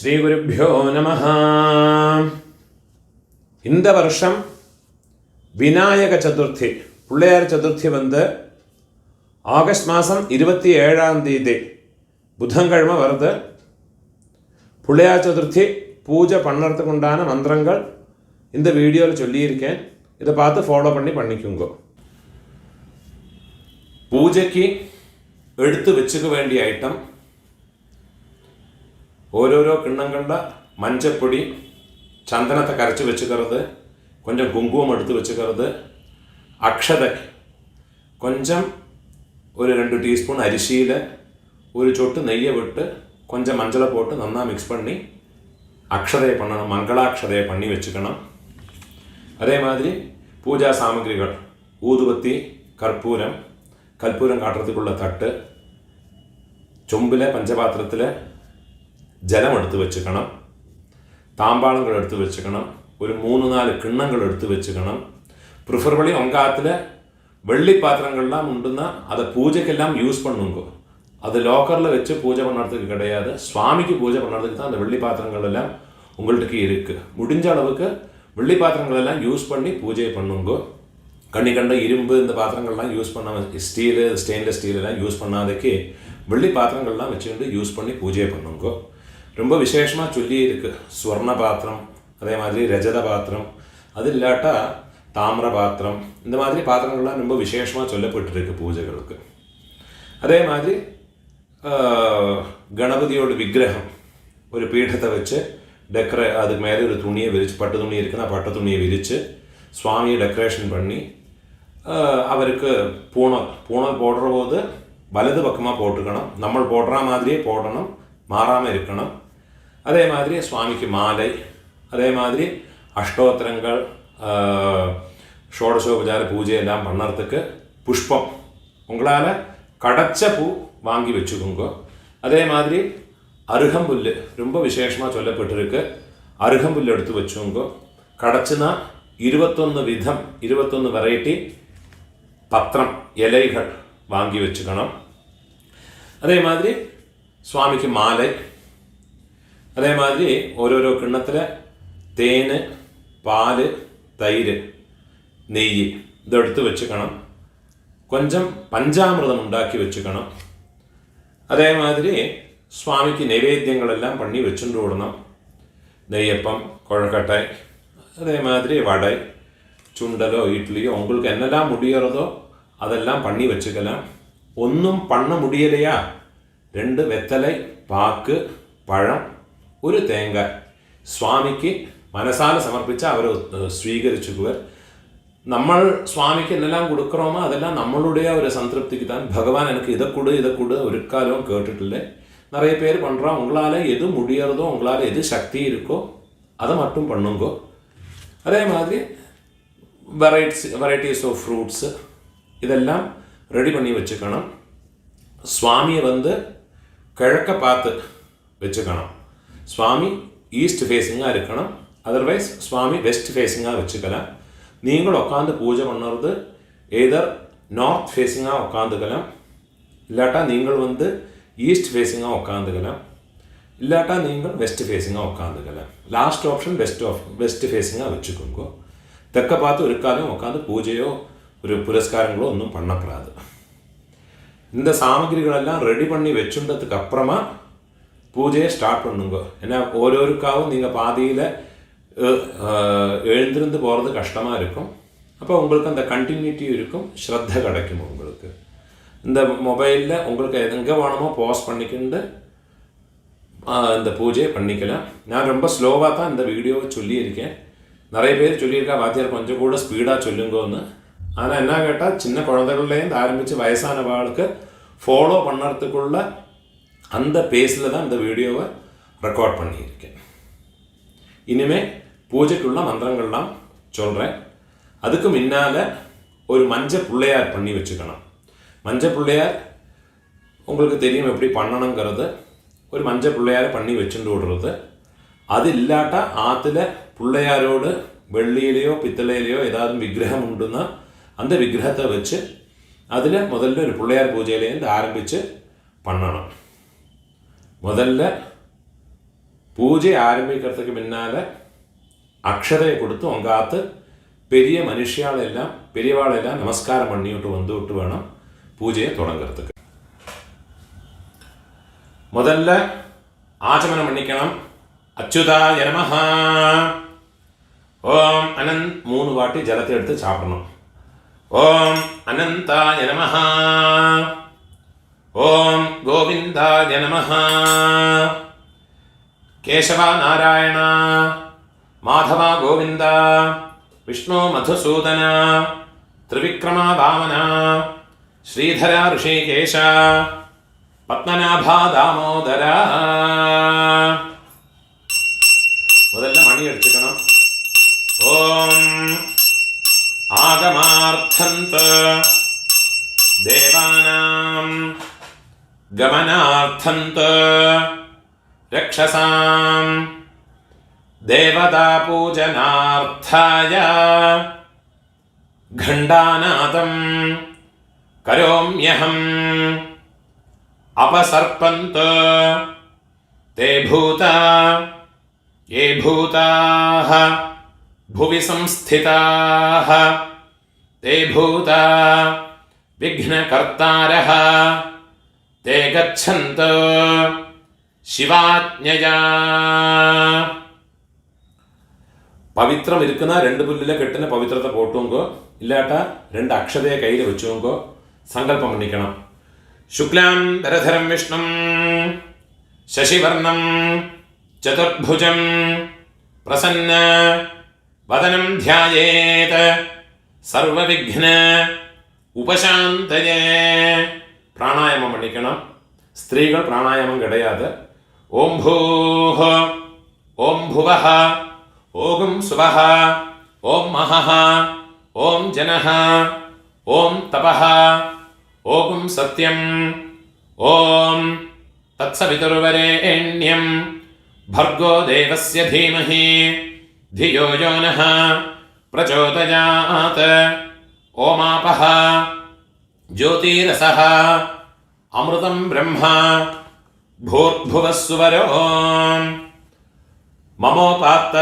ஸ்ரீ குருப்யோ நமஹ. இந்த வருஷம் விநாயக சதுர்த்தி பிள்ளையார் சதுர்த்தி வந்து ஆகஸ்ட் மாதம் 27 புதன்கிழமை வருது. பிள்ளையார் சதுர்த்தி பூஜை பண்ணுறதுக்கு உண்டான மந்திரங்கள் இந்த வீடியோவில் சொல்லியிருக்கேன். இதை பார்த்து ஃபாலோ பண்ணிக்கோங்க. பூஜைக்கு எடுத்து வச்சுக்க வேண்டிய ஐட்டம் ഓരോരോ കിണ്ണങ്ങളുടെ മഞ്ഞപ്പൊടി, ചന്ദനത്തെ കരച്ച് വെച്ചുക്കരുത്, കൊഞ്ചം കുങ്കുമം എടുത്ത് വെച്ചുക്കരുത്, അക്ഷത കൊഞ്ചം ഒരു 2 ടീസ്പൂൺ അരിശിയിൽ ഒരു ചൊട്ട് നെയ്യ് വിട്ട് കൊഞ്ചം മஞ்சளை போட்டு നന്നാ മിക്സ് பண்ணி അക്ഷതയെ பண்ணணும், മംഗളാക്ഷതയെ பண்ணி വെച്ചുക്കണം. അതേമാതിരി പൂജാ സാമഗ്രികൾ ഊതുബത്തി, കർപ്പൂരം, കൽപ്പൂരം കാട്ടുறதுக்குള്ള തട്ട്, ചൊമ്പിലെ പഞ്ചപാത്രത്തിൽ ജലം എടുത്ത് വെച്ചുക്കണം, താമ്പാളങ്ങൾ എടുത്ത് വെച്ചുക്കണം, ഒരു 3-4 കിണ്ണങ്ങൾ എടുത്ത് വെച്ചുക്കണം. പ്രിഫറബിളി ഉങ്കാത്തിൽ വെള്ളിപ്പാത്രങ്ങളെല്ലാം ഉണ്ടെന്ന് അത് പൂജയ്ക്കെല്ലാം യൂസ് பண்ணுங்க. அது லாக்கரில் வச்சு பூஜை பண்ணுறதுக்கு கிடையாது. சுவாமிக்கு பூஜை பண்ணுறதுக்கு தான் அந்த வெள்ளி பாத்திரங்கள் எல்லாம் உங்கள்கிட்ட இருக்குது. முடிஞ்ச அளவுக்கு வெள்ளி பாத்திரங்கள் எல்லாம் யூஸ் பண்ணி பூஜை பண்ணுங்க. கண்ட இரும்பு இந்த பாத்திரங்கள்லாம் யூஸ் பண்ண, ஸ்டீலு, ஸ்டெயின்லெஸ் ஸ்டீல் எல்லாம் யூஸ் பண்ணாதக்கு வெள்ளி பாத்திரங்கள்லாம் வச்சுக்கிட்டு யூஸ் பண்ணி பூஜை பண்ணுங்க. ரொம்ப விசேஷமாக சொல்லி இருக்குது. ஸ்வர்ண பாத்திரம், அதே மாதிரி ரஜத பாத்திரம், அது இல்லாட்டா தாமிர பாத்திரம், இந்த மாதிரி பாத்திரங்கள்லாம் ரொம்ப விசேஷமாக சொல்லப்பட்டிருக்கு பூஜைகளுக்கு. அதே மாதிரி கணபதியோட விக்கிரகம் ஒரு பீഠத்தை வச்சு அதுக்கு மேலே ஒரு துணியை விரித்து, பட்டு துணி இருக்குன்னா பட்டு துணியை விரித்து சுவாமியை டெக்கரேஷன் பண்ணி அவருக்கு பூணல் போடுற போது வலது பக்கமாக போட்டுக்கணும். நம்ம போடுற மாதிரியே போடணும், மாறாமல் இருக்கணும். அதே மாதிரி சுவாமிக்கு மாலை, அதே மாதிரி அஷ்டோத்திரங்கள், ஷோடசோபச்சார பூஜையெல்லாம் பண்ணுறதுக்கு புஷ்பம் உங்களால் கடைச்ச பூ வாங்கி வச்சுக்கோங்க. அதே மாதிரி அருகம்புல் ரொம்ப விசேஷமாக சொல்லப்பட்டிருக்கு. அருகம்புல் எடுத்து வச்சுக்கோங்க. கடைச்சுனா 21 விதம், 21 வெரைட்டி பத்திரம், இலைகள் வாங்கி வச்சுக்கணும். அதே மாதிரி சுவாமிக்கு மாலை, அதே மாதிரி ஓரோரோ கிண்ணத்தில் தேன், பால், தயிர், நெய் இதை எடுத்து வச்சுக்கணும். கொஞ்சம் பஞ்சாமிர்தம் உண்டாக்கி வச்சுக்கணும். அதே மாதிரி சுவாமிக்கு நைவேத்தியங்கள் எல்லாம் பண்ணி வச்சுட்டு விடணும். நெய்யப்பம், கொழக்கட்டை, அதே மாதிரி வடை, சுண்டலோ இட்லியோ உங்களுக்கு என்னெல்லாம் முடியறதோ அதெல்லாம் பண்ணி வச்சுக்கலாம். ஒன்றும் பண்ண முடியலையா 2 வெத்தலை, பாக்கு, பழம், ഒരു തേങ്ങ സ്വാമിക്ക് മനസാല സമർപ്പിച്ച് അവർ സ്വീകരിച്ചുക്കുവർ. നമ്മൾ സ്വാമിക്ക് എന്നെല്ലാം കൊടുക്കണമോ അതെല്ലാം നമ്മളുடைய ഒരു സംതൃപ്തിക്ക് தான். பகவான் எனக்கு இதை கொடு ஒரு காலம் கேட்டுட்டில்லை. நிறைய பேர் பண்ணுறோம். உங்களால் எது முடியறதோ, உங்களால் எது சக்தி இருக்கோ அதை மட்டும் பண்ணுங்கோ. அதே மாதிரி வெரைட்டிஸ் ஆஃப் ஃப்ரூட்ஸு இதெல்லாம் ரெடி பண்ணி வச்சுக்கணும். சுவாமியை வந்து கிழக்க பார்த்து வச்சுக்கணும். சுவாமி ஈஸ்ட் ஃபேஸிங்காக இருக்கணும். அதர்வைஸ் சுவாமி வெஸ்ட் ஃபேஸிங்காக வச்சுக்கலாம். நீங்கள் உட்காந்து பூஜை பண்ணுறது ஏதர் நார்த் ஃபேஸிங்காக உட்காந்துக்கலாம், இல்லாட்டா நீங்கள் வந்து ஈஸ்ட் ஃபேஸிங்காக உட்காந்துக்கலாம், இல்லாட்டா நீங்கள் வெஸ்ட் ஃபேஸிங்காக உட்காந்துக்கலாம். லாஸ்ட் ஆப்ஷன் வெஸ்ட் ஃபேஸிங்காக வச்சுக்கோங்க. தெற்க பார்த்து ஒரு காலம் உட்காந்து பூஜையோ ஒரு புரஸ்காரங்களோ ஒன்றும் பண்ணக்கூடாது. இந்த சாமகிரிகளெல்லாம் ரெடி பண்ணி வச்சுட்டதுக்கு அப்புறமா பூஜையை ஸ்டார்ட் பண்ணுங்க. ஏன்னா ஓரோருக்காவும் நீங்கள் பாதியில் எழுந்திருந்து போகிறது கஷ்டமாக இருக்கும். அப்போ உங்களுக்கு அந்த கண்டினியூட்டி இருக்கும், ஸ்ரத்த கிடைக்கும். உங்களுக்கு இந்த மொபைலில் உங்களுக்கு எங்கே வேணுமோ பாஸ் பண்ணிக்கிண்டு இந்த பூஜையை பண்ணிக்கலாம். நான் ரொம்ப ஸ்லோவாக தான் இந்த வீடியோவை சொல்லியிருக்கேன். நிறைய பேர் சொல்லியிருக்கா வாத்தியார் கொஞ்சம் கூட ஸ்பீடாக சொல்லுங்கன்னு. ஆனால் என்ன கேட்டால் சின்ன குழந்தைகள்லேருந்து ஆரம்பித்து வயசானவர்களுக்கு ஃபாலோ பண்ணுறதுக்குள்ள அந்த பேஸில் தான் இந்த வீடியோவை ரெக்கார்ட் பண்ணியிருக்கேன். இனிமேல் பூஜைக்குள்ள மந்திரங்கள்லாம் சொல்கிறேன். அதுக்கு முன்னால் ஒரு மஞ்சள் பிள்ளையார் பண்ணி வச்சுக்கணும். மஞ்சள் பிள்ளையார் உங்களுக்கு தெரியும் எப்படி பண்ணணுங்கிறது. ஒரு மஞ்சள் பிள்ளையாரை பண்ணி வச்சுட்டு விடுறது. அது இல்லாட்டா ஆற்றுல பிள்ளையாரோடு வெள்ளியிலையோ பித்தளையிலையோ ஏதாவது விக்கிரகம் உண்டுன்னா அந்த விக்கிரகத்தை வச்சு அதில் முதல்ல ஒரு பிள்ளையார் பூஜையிலேருந்து ஆரம்பித்து பண்ணணும். முதல்ல பூஜை ஆரம்பிக்கிறதுக்கு முன்னால் அக்ஷதையை கொடுத்து உங்காத்து பெரிய மனுஷியாலெல்லாம் பெரியவாளெல்லாம் நமஸ்காரம் பண்ணிவிட்டு வந்துவிட்டு வேணும் பூஜையை தொடங்கிறதுக்கு. முதல்ல ஆச்சமனம் பண்ணிக்கணும். அச்சுதாய நமஹ. ஓம் அனந்த் 3 வாட்டி ஜலத்தை எடுத்து சாப்பிடணும். ஓம் அனந்தாய நமஹ. ஓம் கோவிந்தாய நமஹ. கேசவா நாராயண மாதவா கோவிந்த விஷ்ணு மதுசூதன திரிவிக்ரமா வாமன ஸ்ரீதரா ரிஷிகேஷ பத்மநாபா தாமோதர. முதல்ல மணி எடுத்துக்கணும். ஓம் ஆகமார்த்தந்த தேவானாம் கமனார்த்தந்த ரக்ஷசாம் தேவதா பூஜனார்த்தாய கண்டாநாதம் கரோம்யஹம் அபசர்பந்த தே பூதா ये भूताः भुवि संस्थिताः ते भूता विघ्नकर्तारः ते गच्छन्तो शिवाज्ञया. பவித்திரம் இருக்குன்னா 2 புல்லில் கெட்டின பவித்திரத்தை போட்டுங்கோ, இல்லாட்டா 2 அக்ஷதையை கையில் வச்சுங்கோ. சங்கல்பம் பண்ணிக்கணும். சுக்லாம் தரதரம் விஷ்ணும் சசிவர்ணம் சதுர்புஜம் பிரசன்ன வதனம் தியாயேத் சர்வவிக்ன உபசாந்தயே. பிராணாயாமம் பண்ணிக்கணும். ஸ்திரீகள் பிராணாயாமம் கிடையாது. ஓம் பூஹ ஓம் புவஹ ஓம் சுவஹ ஓம் மஹஹ ஓம் ஜனஹ ஓம் தபஹ ஓம் சத்யம் ஓம் தத்சவிதுர்வரேண்யம் भर्गो देवस्य धीमहि धियो यो नः प्रचोदयात्. ओमापः ज्योतिरसः अमृतं ब्रह्म भूर्भुवः सुवरो ममोपात्त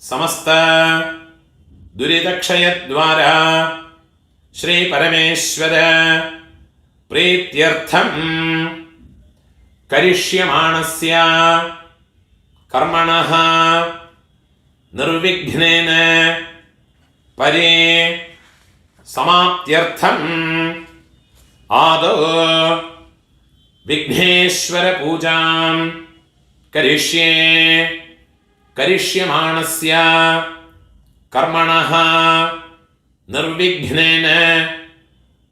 समस्त दुरितक्षयद्वारा श्री परमेश्वर प्रीत्यर्थम् करिष्यमाणस्य कर्मणः निर्विघ्नेन परे समाप्त्यर्थम् आदौ विघ्नेश्वर पूजां करिष्ये. करिष्यमाणस्य कर्मणः निर्विघ्नेन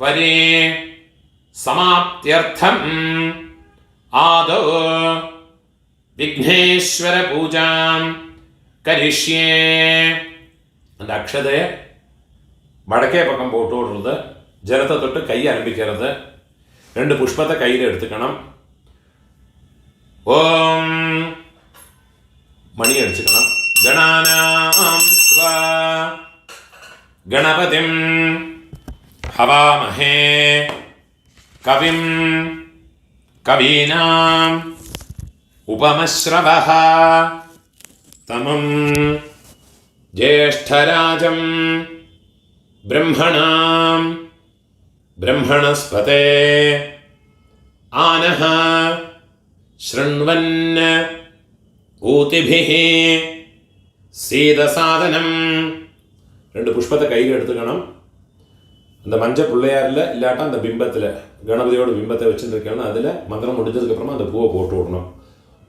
परे समाप्त्यर्थम् आदौ विघ्नेश्वर पूजां करिष्ये. அந்த அக்ஷதையை வடக்கே பக்கம் போட்டு விடுறது, ஜலத்தை தொட்டு கையை ஆரம்பிக்கிறது. 2 புஷ்பத்தை கையில் எடுத்துக்கணும். ஓம் மணி அடிச்சுக்கணும். கணானாம் ஸ்வா கணபதிம் ஹவாமஹே கவிம் கவீனாம் உபமஸ்ரவஹ தமம் ஜேஷ்டராஜம் பிரம்மணாம் பிரம்மணஸ்பதே ஆனஹ ஸ்ருண்வன் ஊதிபிஹி சீதசாதனம். 2 புஷ்பத்தை கையில் எடுத்துக்கணும். அந்த மஞ்சள் பிள்ளையாரில் இல்லாட்டா அந்த பிம்பத்தில் கணபதியோட பிம்பத்தை வச்சுருக்கணும். அதில் மந்திரம் முடிஞ்சதுக்கப்புறமா அந்த பூவை போட்டு விடணும்.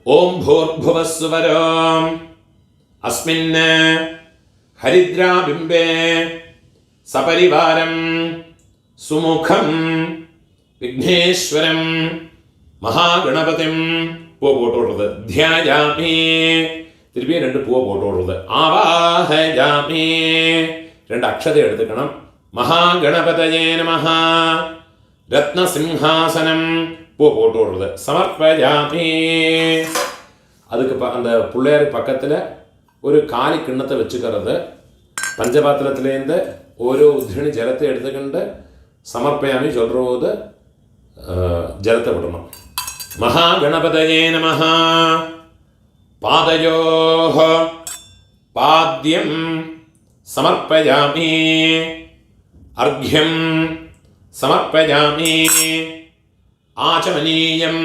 ஓம் பூர்புவஸ்வரோம் அஸ்மின் ஹரித்ரா பிம்பே சபரிவாரம் சுமுகம் விக்னேஸ்வரம் மகாகணபதிம். பூவை போட்டு விடுறது. தியாயாமி. திருப்பி 2 பூவை போட்டு விடுறது. ஆவாஹயாமி. 2 அக்ஷதை எடுத்துக்கணும். மகாகணபதயே நமஹ ரத்னசிம்ஹாசனம். பூ போட்டு விடுறது. சமர்ப்பயாமி. அதுக்கு அந்த பிள்ளையார் பக்கத்தில் ஒரு காலி கிண்ணத்தை வச்சுக்கிறது. பஞ்சபாத்திரத்துலேருந்து ஓரோ உத்ரணி ஜலத்தை எடுத்துக்கிண்டு சமர்ப்பயாமி சொல்கிற போது ஜலத்தை விடணும். மகாகணபதயே நமஹ പാദയോഃ പാദ്യം സമർപ്പയാമി അർഘ്യം സമർപ്പയാമി ആചമനീയം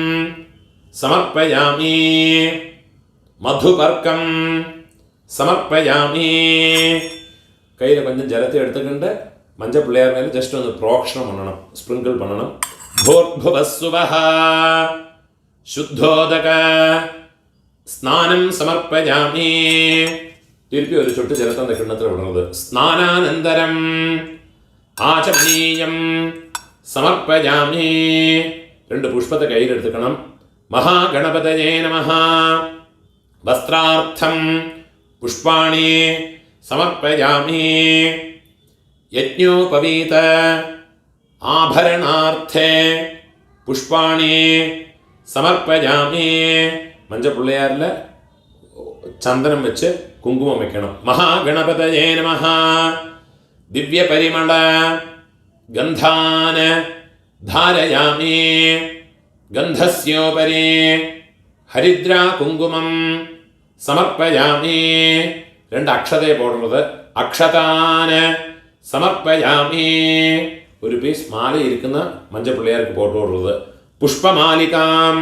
സമർപ്പയാമി മധുപർക്കം സമർപ്പയാമി. കയ്യിൽ കൊഞ്ചം ജലത്തെ എടുത്തിട്ടുണ്ട്. മஞ்சள் பிள்ளையார் மேலே ஜஸ்ட் ഒന്ന് പ്രോക്ഷണം பண்ணணும், സ്പ്രിങ്കിൾ பண்ணணும். ഭൂർഭുവസ്സുവഃ ശുദ്ധോദക സ്നാനം സമർപ്പയാമി. തിരുപ്പി ഒരു ചൊട്ട് ജലത്തെ കിണ്ണത്തിൽ വിടുന്നത്. സ്നാനാനന്തരം ആചമനീയം സമർപ്പയാമി. 2 പുഷ്പത്തെ കയ്യിലെടുത്തുക്കണം. മഹാഗണപതയേ നമഃ. വസ്ത്രാർത്ഥം പുഷ്പാണി സമർപ്പയാമി. യജ്ഞോപവീത ആഭരണാർത്ഥേ പുഷ്പാണി സമർപ്പയാമി. മഞ്ചപ്പിള്ളയാറിൽ ചന്ദനം വെച്ച് കുങ്കുമം വെക്കണം. മഹാഗണപതയേ നമഃ. ദിവ്യപരിമള ഗന്ധാൻ ധാരയാമി. ഗന്ധസ്യോപരി ഹരിദ്രാ കുങ്കുമം സമർപ്പയാമി. 2 അക്ഷതയെ പോടുന്നത്. അക്ഷതാൻ സമർപ്പയാമി. ഒരു പീസ് മാല ഇരിക്കുന്ന മഞ്ചപ്പിള്ളയാർക്ക് പോട്ട് കൊടുക്കുന്നത്. പുഷ്പമാലികാം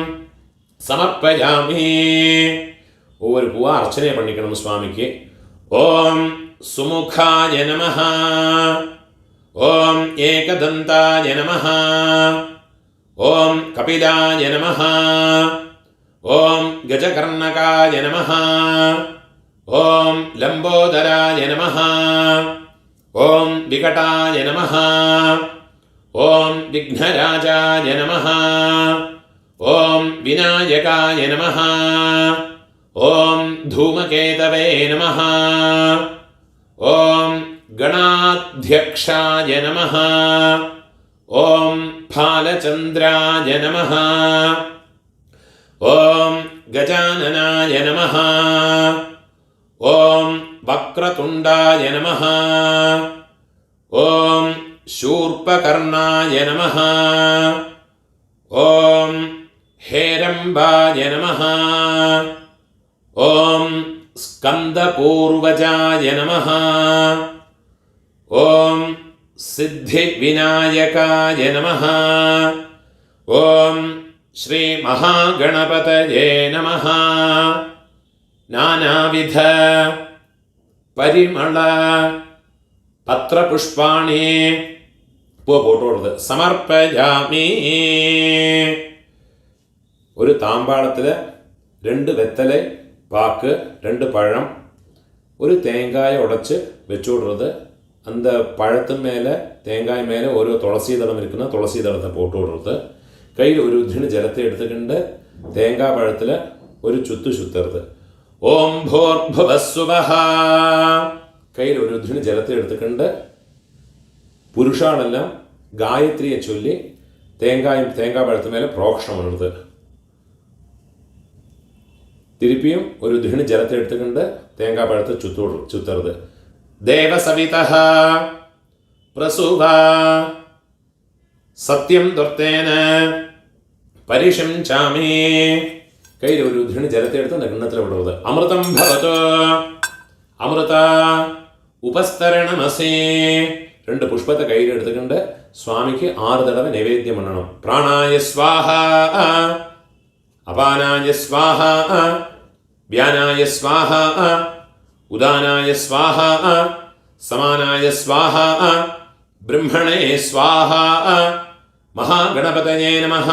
സമർപ്പയാമി. ഒരു പൂവ അർച്ചനയെ പണിക്കണം സ്വാമിക്ക്. ഓം സുമുഖായ നമഃ. ഓം ഏകദന്തായ നമഃ. ഓം കപിലായ നമഃ. ഓം ഗജകർണകായ നമഃ. ഓം ലംബോദരായ നമഃ. ഓം വികടായ നമഃ. ഓം വിഘ്നരാജായ നമഃ. ഓം വിനായകായ നമഃ. ഓം ധൂമകേതവേ നമഃ. ഓം ഗണാധ്യക്ഷായ നമഃ. ഓം ഫാലചന്ദ്രായ നമഃ. ഓം ഗജാനനായ നമഃ. ഓം വക്രതുണ്ടായ നമഃ. ഓം ശൂർപകർണായ നമഃ. ഓം ഹേരംബായ നമഃ. ഓം സ്കന്ദപൂർവജായ നമഃ. ഓം സിദ്ധിവിനായകായ നമഃ. ഓം ശ്രീ മഹാഗണപതയേ നമഃ. നാനാവിധ പരിമള പത്രപുഷ്പാണി പോട്ടുകൊടുത്ത് സമർപ്പയാമി. ഒരു താമ്പാളത്തിൽ 2 വെത്തല പാക്ക്, 2 പഴം, ഒരു തേങ്ങായ ഉടച്ച് വെച്ചു വിടുறது. அந்த பழத்து மேலே தேங்காய் மேலே ஒரு துளசி தளம் இருக்குன்னா துளசி தளத்தை போட்டு விடுறது. கையில் ஒரு உதிന് ജലത്തെ എടുത്തുകൊണ്ട് തേങ്ങാ പഴത്തിൽ ഒരു ചുത്ത് ചുത്തരുത്. ഓം ഭൂർഭുവസ്സുവഃ. കയ്യിൽ ഒരു ഉദിന് ജലത്തെ എടുത്തുകൊണ്ട് പുരുഷാണെല്ലാം ഗായത്രിയെ ചൊല്ലി തേങ്ങാ പഴത്ത് മേലെ പ്രോക്ഷണം ഇടുന്നത്. തിരുപ്പിയും ഒരു ഉദിന് ജലത്തെ എടുത്തുകൊണ്ട് തേങ്ങാ പഴത്ത് ചുത്തരുത്. ദേവസവിതഃ പ്രസുവ സത്യം ദുർത്തേന പരിശംസാമി. കയ്യിൽ ഒരു ഉദിന് ജലത്തെ എടുത്ത് കിണ്ണത്തിൽ വിടുന്നത്. അമൃതം ഭവതു അമൃത ഉപസ്തരണമസി. 2 പുഷ്പത്തെ കയ്യിൽ എടുത്തുകൊണ്ട് സ്വാമിക്ക് 6 തടവ നൈവേദ്യം പണണം. പ്രാണായ സ്വാഹ, അപാനായ സ്വാഹ, വ്യാനായ സ്വാഹ, ഉദാനായ സ്വാഹ, സമാനായ സ്വാഹ, ബ്രഹ്മണേ സ്വാഹ. മഹാഗണപതയേ നമഃ.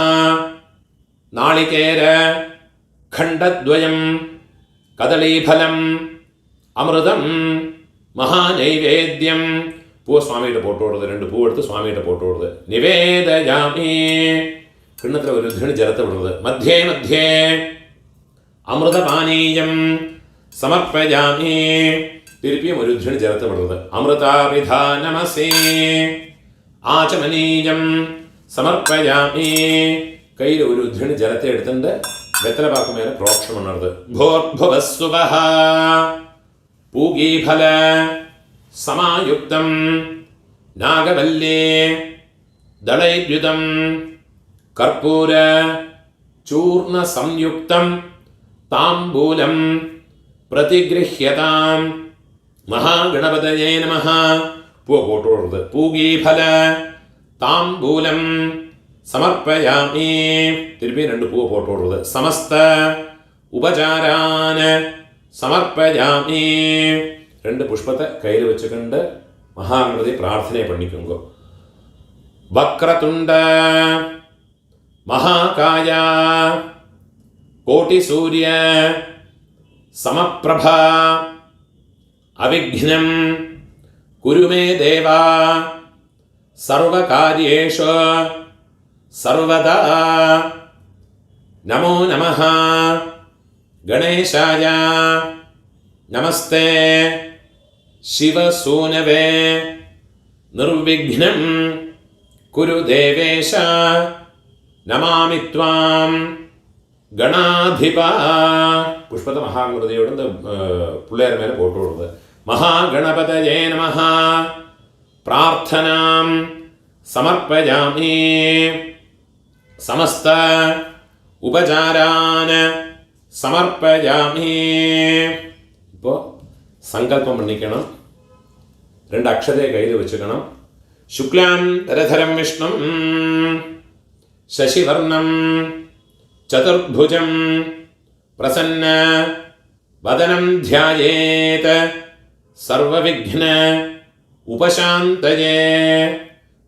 നാളികേര ഖണ്ഡദ്വയം കദളീഫലം അമൃതം മഹാനൈവേദ്യം. പൂവ് സ്വാമിയുടെ പോട്ട് കൊടുത്ത് 2 പൂവെടുത്ത് സ്വാമിയുടെ പോട്ട് കൊടുത്ത് നിവേദയാമി. കിണ്ണത്തിൽ ഒരു ഉദിന് ജലത്തെ വിടുന്നത്. മധ്യേ മധ്യേ അമൃതപാനീയം സമർപ്പയാമി. തിരുപ്പിയും ഒരു ഉദിന് ജലത്തെ വിടുന്നത്. അമൃതാഭിധാനമസി. ആചമനീയം സമർപ്പയാമി. കയ്യിൽ ഒരു ഉദിന് ജലത്തെ എടുത്തിട്ട് വെത്തലപാക്ക് മേലെ പ്രോക്ഷണം ഉണർത്. ഭൂർഭുവസ്സുവഃ പൂഗീഫല സമായുക്തം നാഗവല്ലി ദളൈദ്യുതം കർപ്പൂര ചൂർണ സംയുക്തം താംബൂലം പ്രതിഗൃഹ്യതാം മഹാഗണപതയേ നമഃ. പൂ പോട്ടുകൊടുത്ത് പൂഗീഫല താംബൂലം സമർപ്പയാമി. തിരുപ്പി 2 പൂവ് പോട്ടുകൊടുത്ത് സമസ്ത ഉപചാരാൻ സമർപ്പയാമി. 2 പുഷ്പത്തെ കയ്യിൽ വെച്ചുകൊണ്ട് മഹാഗണപതി പ്രാർത്ഥനയെ പണിക്കുങ്കോ. വക്രതുണ്ട മഹാകായ കോട്ടിസൂര്യ സമപ്രഭ അവിഘ്നം കുരു മേ ദേവ സർവകാര്യേഷു സർവദാ. നമോ നമഃ ഗണേശായ നമസ്തേ ശിവസൂനവേ നിർവിഘ്നം കുരു ദേവേശ നമാമി ത്വാം ഗണാധിപ. പുഷ്പത്തെ മഹാഗണപതിയോട് പിള്ളേരുടെ മേലെ പോട്ട് കൊടുത്ത് മഹാഗണപതയേ നമഃ പ്രാർത്ഥനാം സമർപ്പയാമി സമസ്ത ഉപചാരാൻ സമർപ്പയാമി. ഇപ്പോൾ സങ്കല്പം പണിക്കണം. 2 അക്ഷരയെ കയ്യിൽ വെച്ചുക്കണം. ശുക്ലാം തരധരം വിഷ്ണും ശശിവർണം ചതുർഭുജം പ്രസന്ന വദനം ധ്യായേത് സർവവിഘ്ന ഉപശാന്തയേ.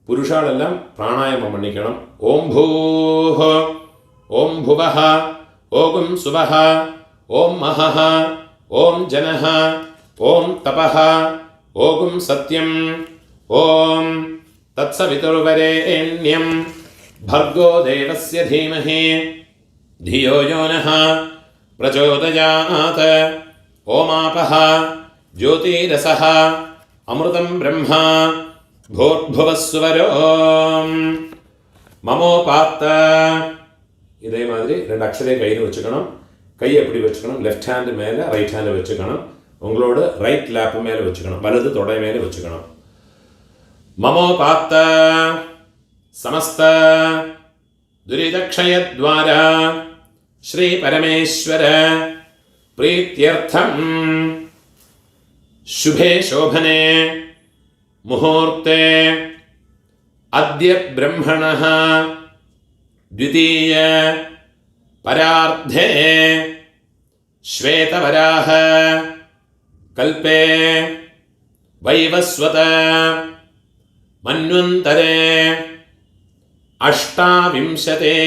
പുരുഷാളെല്ലാം പ്രാണായാമം പണിക്കണം. ഓം ഭൂഃ ഓം ഭുവഃ ഓം സുവഃ ഓം മഹഃ ഓം ജനഃ ഓം തപഃ ഓം സത്യം ഓം തത്സവിതുർവരേണ്യം ഭർഗോ ദേവസ്യ ധീമഹി ധിയോ യോ നഃ പ്രചോദയാത്. ഓമാപഃ ജ്യോതിരസഃ അമൃതം ബ്രഹ്മ ഭൂർഭുവസ്സുവരോ മമോപാത്ത. ഇതേമാതിരി 2 അക്ഷരയെ കയ്യിൽ വെച്ചുക്കണം. കൈ എപ്പടി വെച്ചുക്കണം? ലെഫ്റ്റ് ഹാൻഡ് മേലെ റൈറ്റ് ഹാൻഡ് വെച്ചുക്കണം. ഉങ്ങളോട് റൈറ്റ് ലാപ്പ് മേലെ വെച്ചുക്കണം. വലത് തുട മേലെ വെച്ചുക്കണം. മമോപാത്ത സമസ്ത ദുരിതക്ഷയദ്വാര ശ്രീ പരമേശ്വര പ്രീത്യർത്ഥം ശുഭേ ശോഭനേ മുഹൂർത്തേ അദ്യ ബ്രഹ്മണഃ ദ്വിതീയ പരാർദ്ധേ ശ്വേതവരാഹ കൽപേ വൈവസ്വത മന്വന്തരേ അഷ്ടാവിംശതേ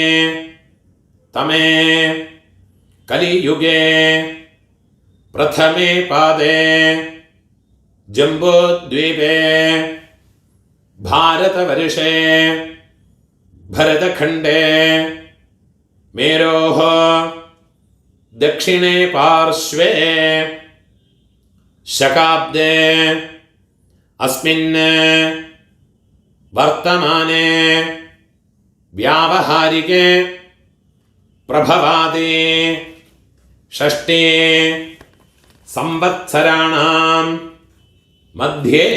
തമേ കലിയുഗേ പ്രഥമേ പാദേ ജംബോദ്വീപേ ഭാരതവർഷേ ഭരതഖണ്ഡേ മേരോः ദക്ഷിണേ പാർശ്വേ ശകാബ്ദേ അസ്മിन् വർത്തമാനേ വ്യാവഹാരികേ പ്രഭവാദി ഷഷ്ഠേ സംവത്സരാണാം മധ്യേ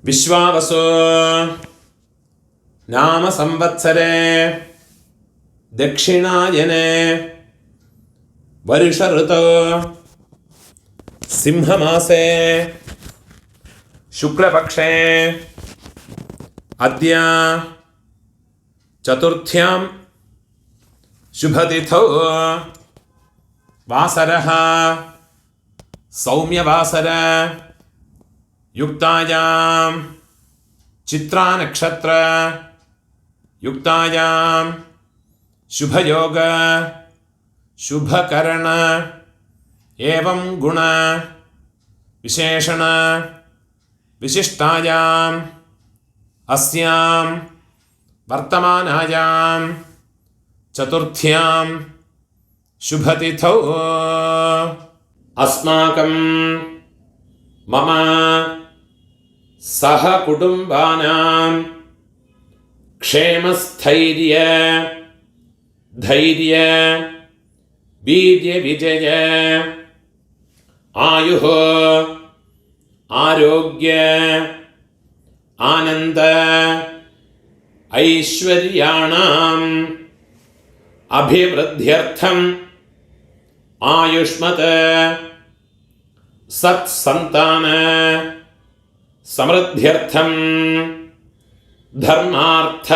വിശ്വാവസു നാമ സംവത്സരേ ദക്ഷിണായനേ വരുഷ ഋതോ സിംഹമാസേ ശുക്ലപക്ഷേ അദ്യ ചതുർത്ഥ്യാം ശുഭതിഥൗ വാസരഃ സൗമ്യവാസര യുക്തായാം ചിത്രാനക്ഷത്ര യുക്തായാം ശുഭയോഗ ശുഭകരണ ഏവം ഗുണ വിശേഷണ വിശിഷ്ടായാം അസ്യാം വർത്തമാനായാം ചതുർത്ഥ്യാം ശുഭതിഥൗ അസ്മാകം മമ സഹകുടുംബാനാം ക്ഷേമസ്ഥൈര്യ ധൈര്യ വീര്യവിജയ ആയുഃ ആരോഗ്യ ആനന്ദ ഐശ്വര്യാണാം അഭിവൃദ്ധ്യർത്ഥം आयुष्मत् सत्सन्तान समृद्ध्यर्थं धर्मार्थ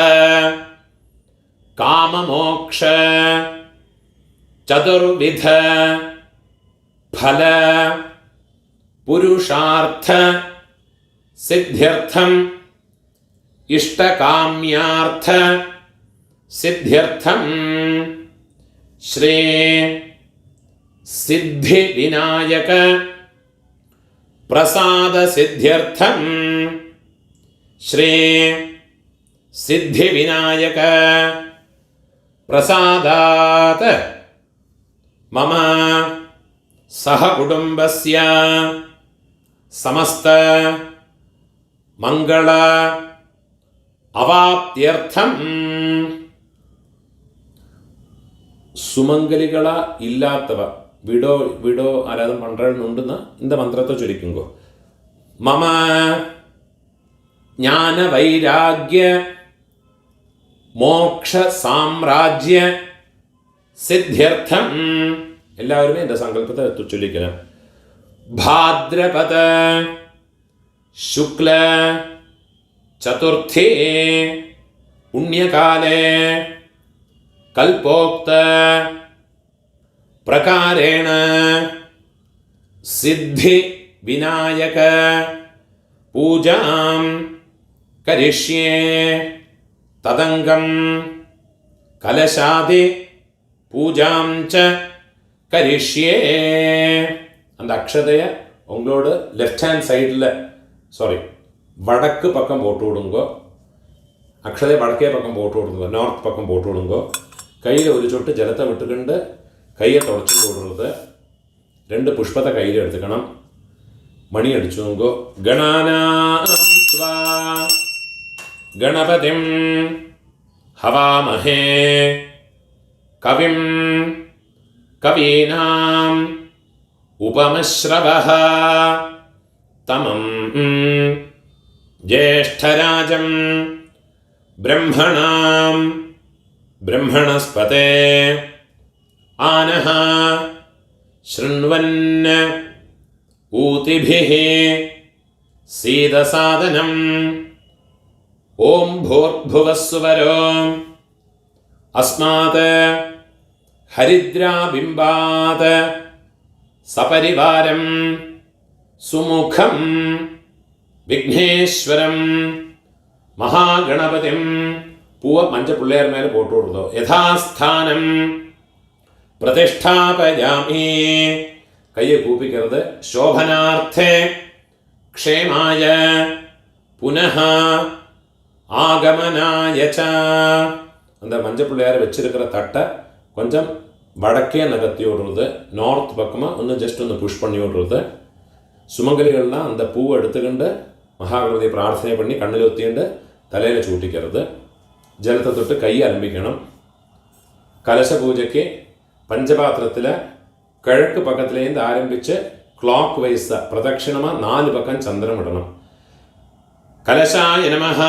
काममोक्ष चतुर्विध फल पुरुषार्थ सिद्ध्यर्थं इष्टकाम्यार्थ सिद्ध्यर्थं श्री सिद्धिविनायक प्रसाद सिद्ध्यर्थं श्री सिद्धिविनायक प्रसादात् मम सहकुटुम्बस्य समस्त मंगल अवाप्त्यर्थं സുമംഗലികള ഇല്ലാത്തവ വിടോ ആരാധന പണ്ടുണ്ടെന്ന് இந்த മന്ത്രത്തെ ചൊല്ലിക്കുമ്പോൾ മമ ജ്ഞാന വൈരാഗ്യ മോക്ഷ സാമ്രാജ്യ സിദ്ധ്യർത്ഥം എല്ലാവരും എൻ്റെ സങ്കല്പത്തെ ചൊല്ലിക്കണം. ഭാദ്രപദ ശുക്ല ചതുർത്ഥി പുണ്യകാലേ कल्पोक्त प्रकारेण सिद्धि विनायक पूजां करिष्ये तदंगं कलशादि पूजां च करिष्ये. அந்த அக்ஷதையை உங்களோட லெஃப்ட் ஹேண்ட் சைடில் வடக்கு பக்கம் போட்டு விடுங்கோ. அக்ஷதை வடக்கே பக்கம் போட்டு விடுங்க, நார்த் பக்கம் போட்டு விடுங்கோ. கையில் ஒரு சொட்டு ஜலத்தை விட்டுக்கிண்டு கையை தொடச்சிட்டு விடுறது. 2 புஷ்பத்தை கையில் எடுத்துக்கணும். மணி அடிச்சுங்கோ. கணானாம் ஸ்வா கணபதிம் ஹவாமஹே கவிம் கவீனாம் உபமஸ்ரவஹ தமம் ஜேஷ்டராஜம் ब्रह्मणां ब्रह्मणस्पते आनः शृण्वन् ऊतिभिः सीदसादनम् ॐ भूर्भुवस्सुवरो अस्मात् हरिद्राबिम्बात् सपरिवारं सुमुखं विघ्नेश्वरं മഹാഗണപതിം പൂവ മഞ്ച പിള്ളേർ മേലെ പോട്ടു കൊടുത്തോ. യഥാസ്ഥാനം പ്രതിഷ്ഠാപയാമി. കയ്യെ കൂപ്പിക്കരുത്. ശോഭനാർത്ഥേ ക്ഷേമായ പുനഃ ஆகமனாய ச. அந்த மஞ்சள் பிள்ளையாரை வச்சிருக்கிற தட்டை கொஞ்சம் வடக்கே நகர்த்தி விடுறது. நார்த் பக்கமாக ஒன்று ஜஸ்ட் ஒன்று புஷ் பண்ணி விடுறது. சுமங்கலிகள்லாம் அந்த பூவை எடுத்துக்கிண்டு மகாகணபதியை பிரார்த்தனை பண்ணி கண்ணில் ஒத்திண்டு தலையில் சூட்டிக்கிறது. ஜலத்தை தொட்டு கையை ஆரம்பிக்கணும். கலச பூஜைக்கு பஞ்சபாத்திரத்தில் கிழக்கு பக்கத்துலேருந்து ஆரம்பித்து கிளாக் வைஸாக பிரதட்சிணமாக 4 பக்கம் சந்திரம் விடணும். கலசாய நமஹ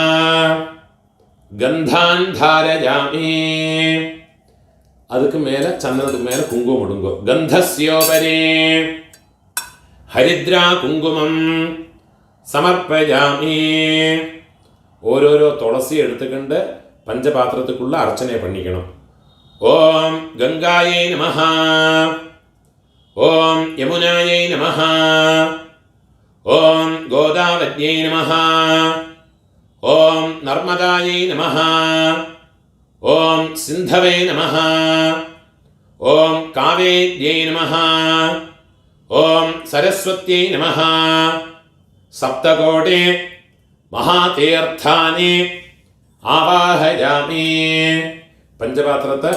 கந்தான் தாரயாமி. அதுக்கு மேலே சந்திரத்துக்கு மேலே குங்குமம் விடுங்கோ. கந்தஸ்யோபரி ஹரித்ரா குங்குமம் സമർപ്പയാമി. ഓരോരോ തുളസി എടുത്തുകൊണ്ട് പഞ്ചപാത്രത്തിക്കുള്ള അർച്ചന പണിക്കണം. ഓം ഗംഗായൈ നമഃ, ഓം യമുനായൈ നമഃ, ഓം ഗോദാവര്യൈ നമഃ, ഓം നർമ്മദായൈ നമഃ, ഓം സിന്ധവേ നമഃ, ഓം കാവേര്യൈ നമഃ, ഓം സരസ്വത്यै നമഃ. സപ്തകോടി മഹാതീർത്ഥാനി ആവാഹയാമി. പഞ്ചപാത്രത്തെ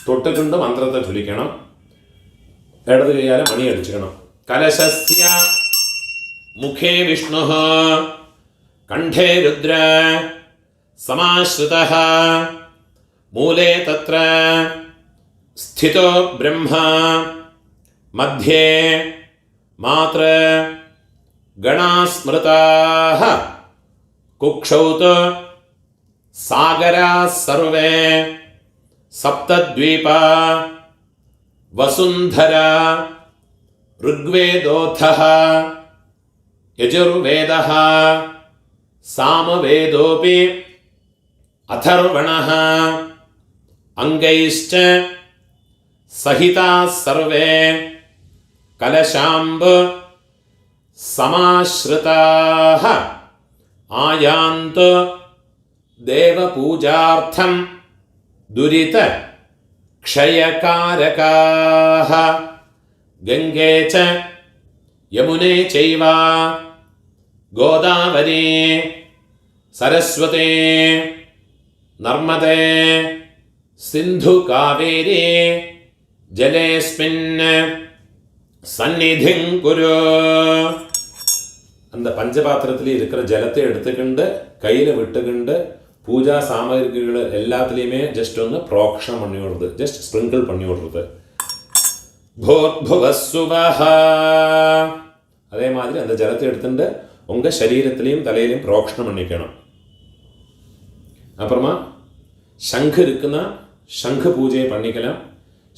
തൊട്ടുകൊണ്ട് മന്ത്രത്തെ ചൊല്ലിക്കണം. ഇടത് കൈയാലെ മണി അടിച്ചിക്കണം. കലശസ്യ മുഖേ വിഷ്ണു കണ്ഠേ രുദ്ര സമാശ്രിതഃ മൂലേ തത്ര സ്ഥിതോ ബ്രഹ്മ മധ്യേ മാതൃ ഗണാസ്മൃതാഃ കുക്ഷൗ സാഗരാः സർവേ സപ്തദ്വീപാ वसुन्धरा ऋग्वेदोऽथः यजुर्वेदः सामवेदोऽपि अथर्वणः अङ्गैश्च सहिताः सर्वे कलशाम्ब समाश्रिताः आयान्तु देवपूजार्थं दुरित क्षयकारकाः गंगे च यमुने चैव गोदावरी सरस्वती नर्मदे सिंधु कावेरी जलेस्मिन् सन्निधिं कुरु. அந்த பஞ்சபாத்திரத்தில் இருக்கிற ஜலத்தை எடுத்துக்கிண்டு கையில் விட்டுக்கிண்டு பூஜா சாமகிரிகள் எல்லாத்துலேயுமே ஜஸ்ட் ஒன்று ப்ரோக்ஷனம் பண்ணி விடுறது, ஜஸ்ட் ஸ்ப்ரிங்கிள் பண்ணி விடுறது. भूर्भुवस्सुवः அதே மாதிரி அந்த ஜலத்தை எடுத்துட்டு உங்கள் சரீரத்திலையும் தலையிலையும் ப்ரோக்ஷனம் பண்ணிக்கணும். அப்புறமா சங்கு இருக்குன்னா சங்கு பூஜையை பண்ணிக்கலாம்.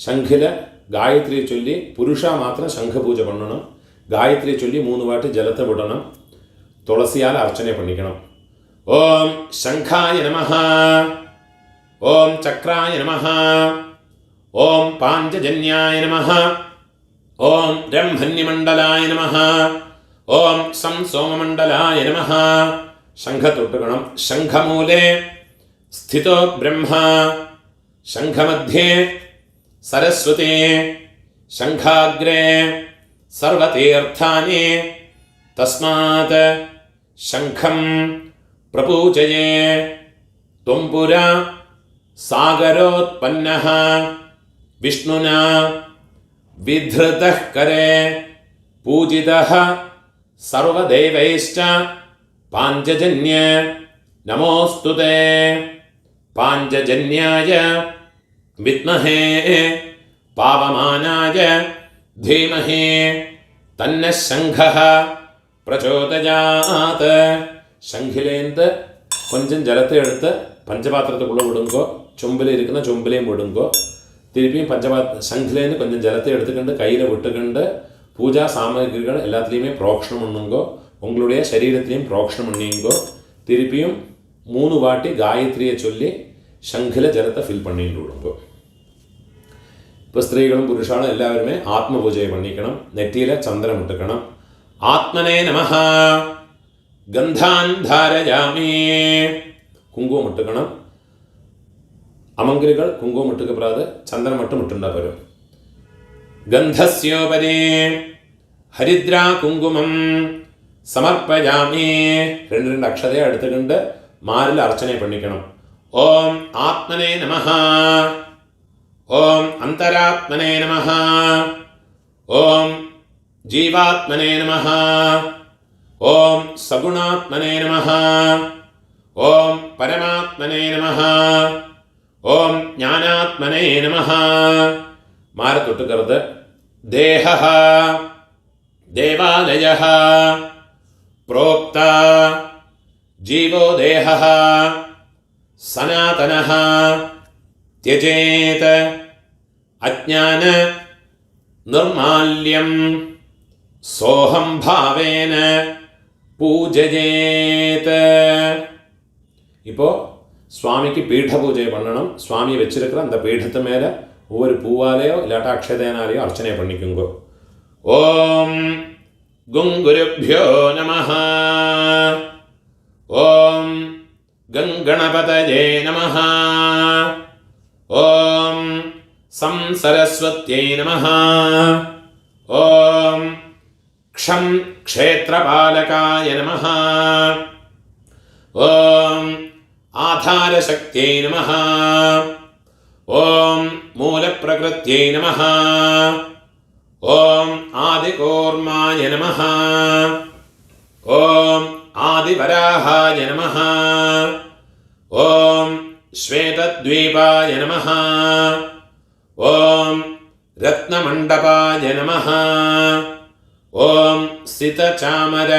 சங்கில் காயத்ரியை சொல்லி புருஷா மாத்திரம் சங்கு பூஜை பண்ணணும். காயத்ரியை சொல்லி 3 வாட்டி ஜலத்தை விடணும். துளசியால் அர்ச்சனை பண்ணிக்கணும். ஓம் சங்காய நமஹ, ஓம் சக்ராய நமஹ, ஓம் பாஞ்சஜன்யாய நமஹ, ஓம் பிரம்மண்யமண்டலாய நமஹ, ஓம் சம் சோமமண்டலாய நமஹ. சங்க தொட்டுக்கணும். சங்கமூலே ஸ்திதோ பிரம்மா, சங்கமத்தியே சரஸ்வதி, சங்காக்ரே सर्वतीर्थानि तस्मात् शंखं प्रपूजये. त्वंपुरा सागरोत्पन्नः विष्णुना विधृतः करे पूजितः सर्वदेवैश्च पाञ्चजन्य नमोस्तुते. पाञ्चजन्याय विद्महे पावमानाय धीमहि तन्न शंखः प्रचोदयात्. शंखिलेंद கொஞ்சம் ஜலத்தை எடுத்து பஞ்சபாத்திரத்துக்குள்ளே விடுங்கோ. சொம்பில் இருக்குன்னா சொம்பிலையும் விடுங்கோ. திருப்பியும் சங்கிலேருந்து கொஞ்சம் ஜலத்தை எடுத்துக்கிண்டு கையில் விட்டுக்கிண்டு பூஜா சாமகிரிகள் எல்லாத்துலேயுமே ப்ரோக்ஷனம் பண்ணுங்கோ. உங்களுடைய சரீரத்திலையும் ப்ரோக்ஷனம் பண்ணிங்கோ. திருப்பியும் 3 வாட்டி காயத்ரியை சொல்லி சங்கில் ஜலத்தை ஃபில் பண்ணிட்டு விடுங்கோ. இப்போ ஸ்திரீகளும் புருஷாலும் எல்லாருமே ஆத்ம பூஜையை பண்ணிக்கணும். நெற்றியில் சந்திரன் விட்டுக்கணும். ஆத்மனே நமஹ கந்தான் தாரயாமி, குங்குமம் விட்டுக்கணும். அமங்கிரிகள் குங்குமம் விட்டுக்கப்படாது, சந்திரன் மட்டும் விட்டுண்டா போயிடும். கந்தஸ்யோபரி ஹரித்ரா குங்குமம் சமர்ப்பயாமி, 2 அக்ஷதையை எடுத்துக்கிண்டு மாரில் அர்ச்சனை பண்ணிக்கணும். ஓம் ஆத்மனே நமஹ, ஓம் அந்தராத்மனே நமஹ, ஓம் ஜீவாத்மனே நமஹ, ஓம் சகுணாத்மனே நமஹ, ஓம் பரமாத்மனே நமஹ, ஓம் ஞானாத்மனே நமஹ. மாற தொட்டுக்கிறது. தேஹः தேவாலயः प्रोक्ता जीवो देहः सनातनः त्यजेत अज्ञान निर्माल्यं सोहं भावेन पूजयेत. இப்போ சுவாமிக்கு பீட பூஜை பண்ணணும். சுவாமி வச்சிருக்கிற அந்த பீடத்து மேலே ஒவ்வொரு பூவாலேயோ இல்லாட்டா அக்ஷதைனாலேயோ அர்ச்சனை பண்ணிக்குங்கோ. ஓம் குங்குருப்யோ நமஹ, ஓம் கங்கணபதயே நமஹ, ஓம் சம் சரஸ்வத்யை நமஹ, ஓம் க்ஷம் க்ஷேத்ரபாலகாய நமஹ, ஓம் ஆதாரசக்தியை நமஹ, ஓம் மூலப்பிரகிருத்யை நமஹ, ஓம் ஆதிகூர்மாய நமஹ, ஓம் ஆதிவராகாய நமஹ, ஓம் ஸ்வேதத்வீபாய நமஹ, ஓம் ரத்னமண்டபாய நமஹ, ஓம் சிதசாமர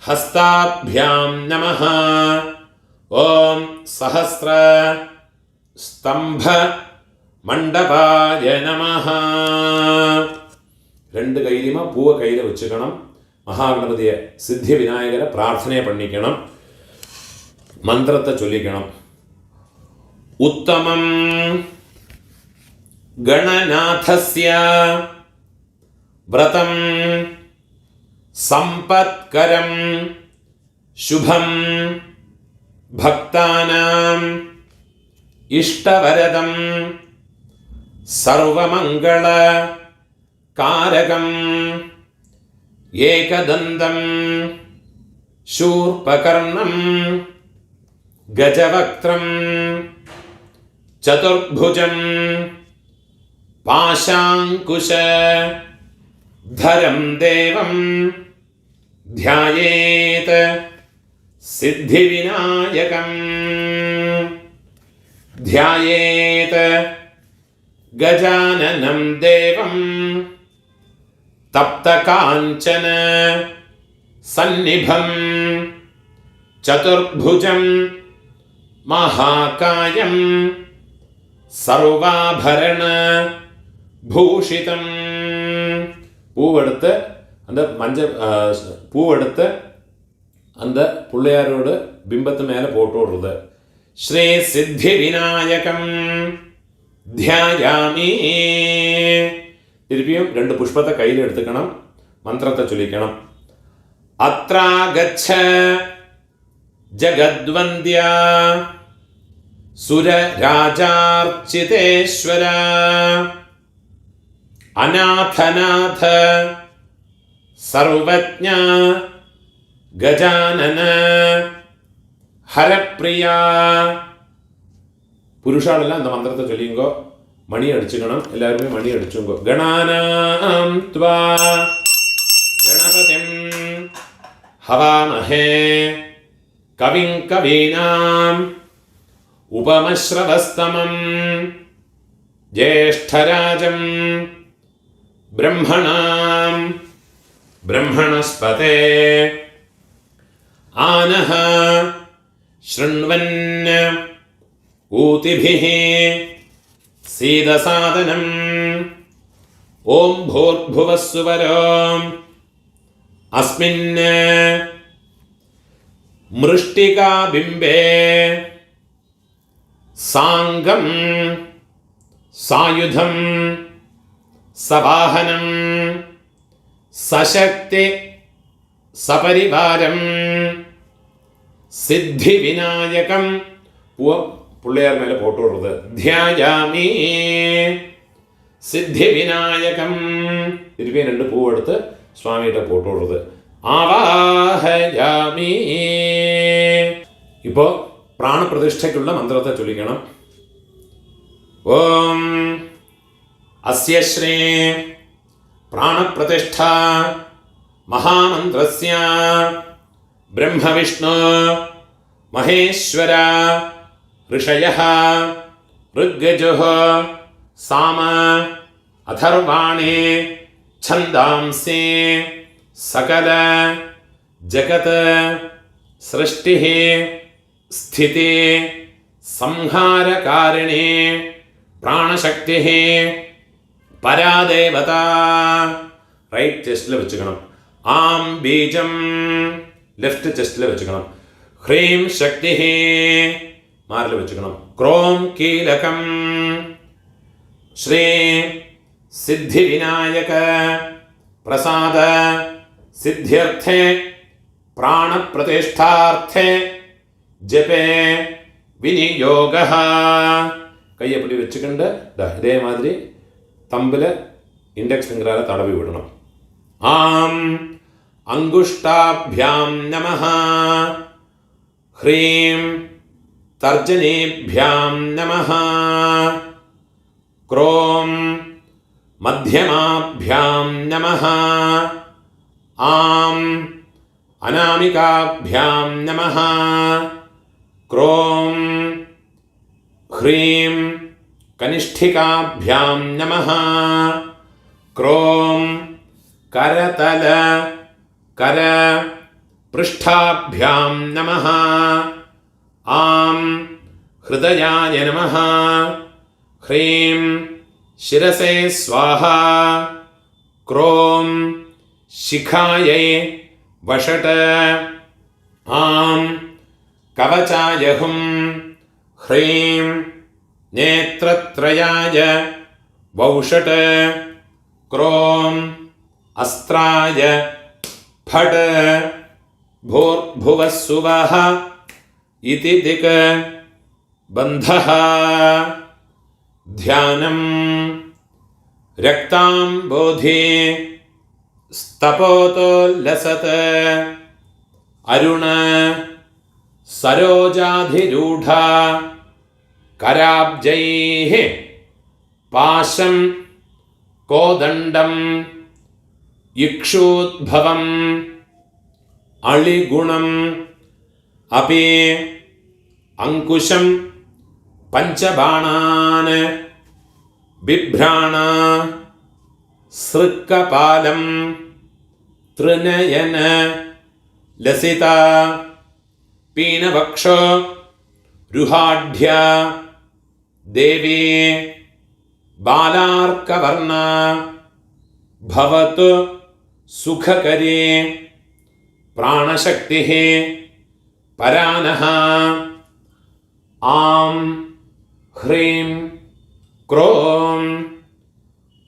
ஹஸ்தாभ्याம் நமஹ, ஓம் சஹஸ்ர ஸ்தம்ப മണ്ഡപായ നമഃ. രണ്ട് കൈയിലുമ പൂവ് കയ്യിൽ വെച്ചുക്കണം. മഹാഗണപതിയെ സിദ്ധി വിനായകരെ പ്രാർത്ഥനയെ പണിക്കണം. മന്ത്രത്തെ ചൊല്ലിക്കണം. ഉത്തമം ഗണനാഥസ്യ വ്രതം സമ്പത്കരം ശുഭം ഭക്താനാം ഇഷ്ടവരദം സർവമംഗള കാരകം ഏകദന്തം ശൂർപകർണം ഗജവക്ത്രം ചതുർഭുജം പാശാങ്കുശ ധരം ദേവം ധ്യായേത് സിദ്ധിവിനായകം. ധ്യായേത് ഗജാനനം ദേവം തപ്തകാഞ്ചന സന്നിഭം ചതുർഭുജം മഹാകായം സർവാഭരണ ഭൂഷിതം. பூவெடுத்து அந்த பூவெடுத்து அந்த பிள்ளையாரோட பிம்பத்து மேலே போட்டு விடுறது. ஸ்ரீ சித்தி விநாயகம் தியாயாமி. திருப்பியும் 2 புஷ்பத்தை கையில் எடுத்துக்கணும். மந்திரத்தை சொல்லிக்கணும். அத்ராகச்ச ஜகத்வந்தியா சுர ராஜார்ச்சிதேஸ்வர அநாதநாத സർവജ്ഞ ഗജാനന ഹരപ്രിയ. പുരുഷാളെല്ലാം அந்த മന്ത്രത്തെ ചൊല്ലിയുങ്കോ മണി അടിച്ചുക്കണം. എല്ലാവരും മണി അടിച്ചുങ്കോ. ഗണാനാം ത്വാ ഗണപതിം ഹവാമഹേ കവിം കവീനാം ഉപമശ്രവസ്തമം ജ്യേഷ്ഠരാജം ബ്രഹ്മണാം ബ്രഹ്മണസ്പതേ ആനഃ ശൃണ്വൻ ഊതിഭിഃ സീദസാദനം. ഓം ഭൂർഭുവസ്സുവരോ അസ്മിൻ മൃഷ്ടികാബിംബേ സാംഗം സായുധം സവാഹനം സശക്തി സപരിവാരം സിദ്ധി വിനായകം. പിള്ളയാർ മേലെ പോട്ട് കൊടുത്തത്. ധ്യായാമി സിദ്ധി വിനായകം. തിരുപ്പി 2 പൂവെടുത്ത് സ്വാമിയുടെ പോട്ട് കൊടുത്തത്. ആവാഹയാമി. ഇപ്പോൾ പ്രാണപ്രതിഷ്ഠയ്ക്കുള്ള മന്ത്രത്തെ ചൊല്ലിക്കണം. ഓം അസ്യ ശ്രീ പ്രാണപ്രതിഷ്ഠ മഹാമന്ത്രസ്യ ബ്രഹ്മവിഷ്ണു മഹേശ്വര ഋഷയഃ ഋഗ്യജുഃ സാമ അഥർവാണി ഛന്ദാംസി സകല ജഗത് സൃഷ്ടിഃ സ്ഥിതി സംഹാരകാരിണി പ്രാണശക്തിഃ പരാദേവത. റൈറ്റ് ചെസ്റ്റിൽ വെച്ചുക്കണം. ആം ബീജം ലെഫ്റ്റ് ചെസ്റ്റിൽ വെച്ചുക്കണം. ഹ്രീം ശക്തിഃ മാറിൽ വെച്ചുക്കണം. ക്രോം കീലകം. ശ്രീ സിദ്ധി വിനായക പ്രസാദ സിദ്ധ്യർത്ഥേ പ്രാണപ്രതിഷ്ഠാർത്ഥേ ജപേ വിനിയോഗഃ. കയ്യപ്പടി വെച്ചുകൊണ്ട് ഇതേമാതിരി തമ്പിൽ ഇൻഡെക്സ് ഫിംഗറാൽ തടവി വിടണം. ആം അങ്കുഷ്ടാഭ്യാം നമഃ. ഹ്രീം തർജനീഭ്യാം നമഃ. ക്രോം മധ്യമാഭ്യാം നമഃ. ആം അനാമികാഭ്യാം നമഃ. ക്രോം ഹ്രീം കനിഷ്ഠികാഭ്യാം നമഃ. ക്രോം കരതല കര പൃഷ്ഠാഭ്യാം നമഃ. ആം ഹൃദയായ നമഃ. ह्रीं शिरसे स्वाहा क्रों शिखायै वषट आं कवचाय हुं ह्रीं नेत्रत्रयाय वौषट क्रों अस्त्राय फट भूर्भुवः सुवः इति दिक् बन्धः ध्यानं रक्ताम्बोधि स्तपोतोल्लसत् अरुण सरोजाधिरूढा कराब्जैः पाशं कोदण्डं इक्षूद्भवम् अळिगुणम् अपि अंकुशं पंचबाणान् बिभ्राण सृक्कपालं त्रिनयन लसिता पीनवक्षो रुहाढ्या देवी बालार्कवर्णा भवतु सुखकरी प्राणशक्तिः परानः आं ह्रीं क्रों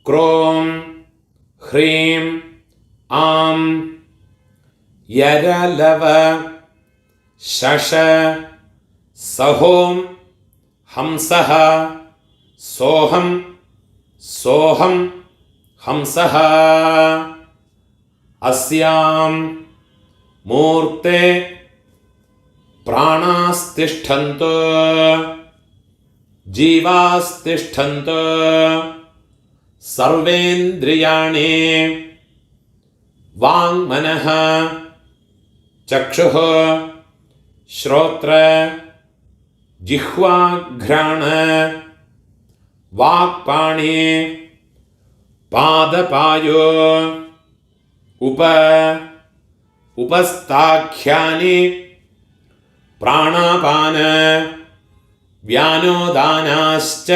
क्रों ह्रीं आं यरलव शश सहों हंसः सोहं सोहं हंसः अस्यां मूर्ते प्राणास्तिष्ठन्तु जीवास्तिष्ठन्तु सर्वेन्द्रियाणि वाङ्मनः चक्षुः श्रोत्र जिह्वाघ्राण वाक्पाणि पादपायो उपस्थाख्यानि प्राणापान व्यानोदानाश्च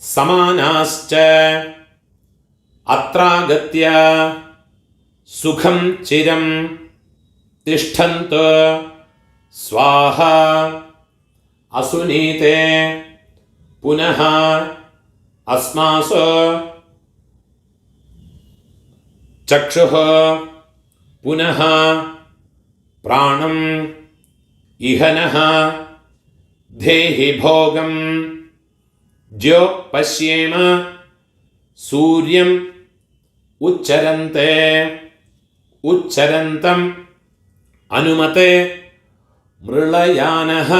समानाश्च अत्रागत्य सुखं चिरं तिष्ठन्तु स्वाहा असुनीते पुनः अस्मासु चक्षुः पुनः प्राणं इहनः धेहि भोगं ज्यो पश्येम सूर्यम् उच्चरन्ते उच्चरन्तम् अनुमते मृळयानः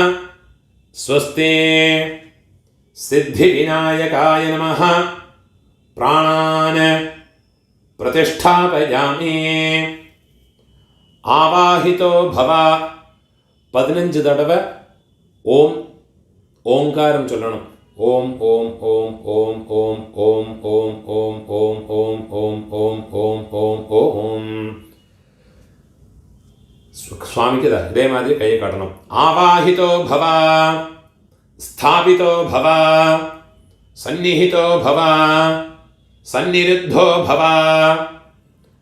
स्वस्ति सिद्धिविनायकाय नमः प्राणान् प्रतिष्ठापयामि आवाहितो भव 15 തടവ ഓം ഓംകാരം ചൊല്ലണം. ഓം ഓം ഓം ഓം ഓം ഓം ഓം ഓം ഓം ഓം ഓം ഓം ഓം ഓം ഓം. സ്വാമിക്ക് ഇതേമാതിരി കൈ കാട്ടണം. ആവാഹിതോ ഭവ, സ്ഥാപിതോ ഭവ, സന്നിഹിതോ ഭവ, സന്നിരുദ്ധോ ഭവ,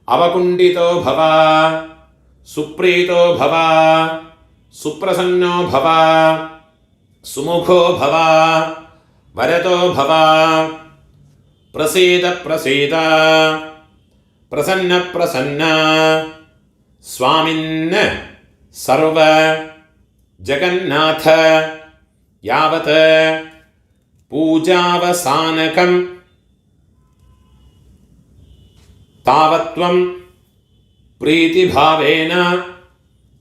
അവകുണ്ഠിതോ ഭവ, സുപ്രീതോ ഭവ, സുപ്രസന്നോ ഭവ, സുമുഖോ ഭവ, വരതോ ഭവ, പ്രസീദ പ്രസീദ, പ്രസന്ന പ്രസന്ന, സ്വാമിന് സർവ ജഗന്നാഥ യാവത് പൂജാവസാനകം താവത്വം പ്രീതിഭാവേന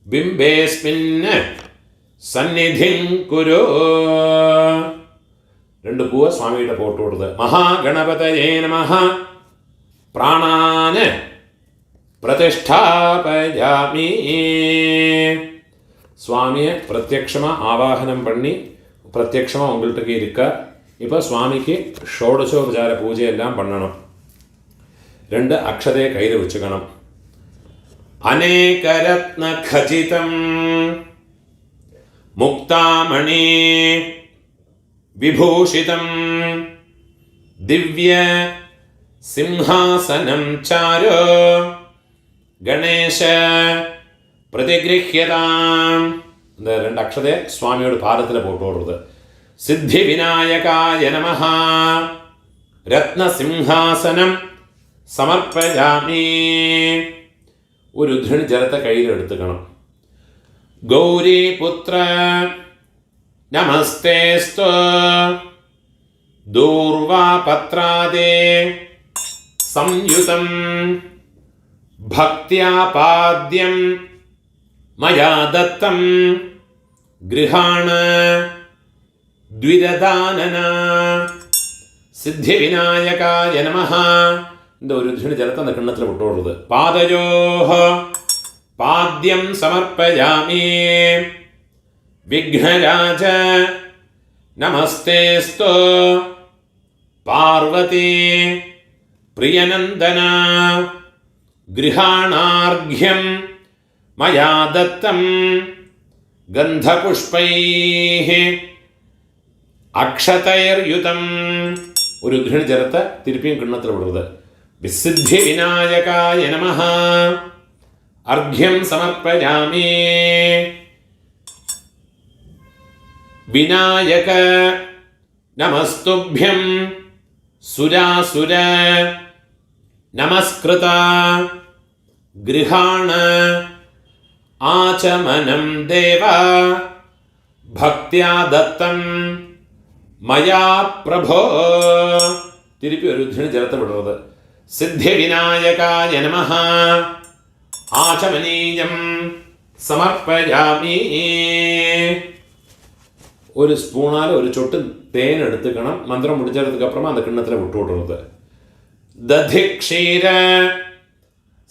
ബിംബേസ്മിൻ സന്നിധിം കുരു. 2 പൂവ് സ്വാമിയുടെ ഫോട്ടോ കൊടുത്ത് മഹാഗണപതയേ നമഃ പ്രാണാന് പ്രതിഷ്ഠാപയാമി. சுவாமியை பிரத்யக்ஷமாக ஆவாகனம் பண்ணி பிரத்யக்ஷமாக உங்கள்கிட்ட இருக்கார். இப்போ சுவாமிக்கு ஷோடசோபசார பூஜையெல்லாம் பண்ணணும். 2 அக்ஷதையை கையில் வச்சுக்கணும். அநேகரத்ன கஜிதம் முக்தாமணி വിഭൂഷിതം ദിവ്യ സിംഹാസനം ചാരോ ഗണേശ പ്രതിഗൃഹ്യതാം. രണ്ട് അക്ഷതയെ സ്വാമിയോട് ഭാരതത്തിൽ പോട്ടോടുന്നത്. സിദ്ധിവിനായകായ നമഃ രത്നസിംഹാസനം സമർപ്പയാമി. ഒരു ഉദ്ധരണി ജലത്തെ കയ്യിലെടുത്തുക്കണം. ഗൗരീപുത്ര നമസ്തേസ്തു ദൂർവാപത്രാദേ സംയുതം ഭക്ത്യാ പാദ്യം മയാ ദത്തം ഗൃഹാണ ദ്വിരദാനന. സിദ്ധിവിനായകായ നമഃ. இந்த ഒരു ഉദ്ധരണി ജലത്തെ அந்த കിണ്ണത്തിൽ വിട്ടോടുന്നത്. പാദയോഃ പാദ്യം സമർപ്പയാമി. വിഘ്നരാജ നമസ്തേസ്തു പാർവതി പ്രിയനന്ദന ഗൃഹാണാർഘ്യം മയാ ദത്തം ഗന്ധപുഷ്പൈഃ അക്ഷതൈർയുതം. ഒരു ഉദ്ധരണി ജലത്തെ തിരുപ്പിയും കിണ്ണത്തിൽ വിടുന്നത്. വിസിദ്ധിവിനായകായ നമഃ അർഘ്യം സമർപ്പയാമി. വിനായക നമസ്തുഭ്യം സുരാസുര നമസ്കൃത ഗൃഹാണ ആചമനം ദേവ ഭക്ത്യാ ദത്തം മയാ പ്രഭോ. തിരുപ്പി ഒരു ഉദ്ധരണി ജലത്തെ വിടുന്നത്. സിദ്ധിവിനായകായ നമഃ ആചമനീയം സമർപ്പയാമി. ഒരു സ്പൂണാൽ ഒരു ചൊട്ട് തേൻ എടുത്തുക്കണം. മന്ത്രം മുടിച്ചെടുത്തക്ക് അപ്പുറം அந்த കിണ്ണത്തിൽ വിട്ടുവിടുന്നത്. ദധിക്ഷീര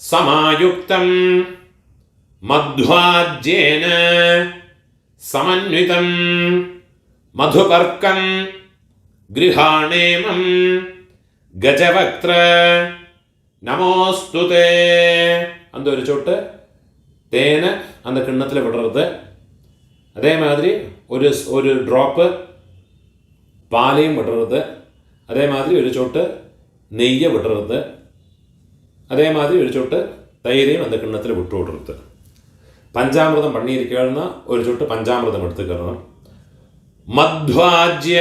സമായുക്തം മധ്വാജ്യേന സമന്വിതം മധുപർക്കം ഗൃഹാണേമം ഗജവക്ത്ര நமோஸ்துதே. அந்த ஒரு சொட்டு தேனை அந்த கிண்ணத்தில் விடுறது. அதே மாதிரி ஒரு ட்ராப்பு பாலையும் விடுறது. அதே மாதிரி ஒரு சொட்டு நெய்யை விடுறது. அதே மாதிரி ஒரு சொட்டு தயிரையும் அந்த கிண்ணத்தில் விட்டு விடுறது. பஞ்சாமிரதம் பண்ணியிருக்கேன்னா ஒரு சொட்டு பஞ்சாமிரதம் எடுத்துக்கணும். மத்வாஜ்ய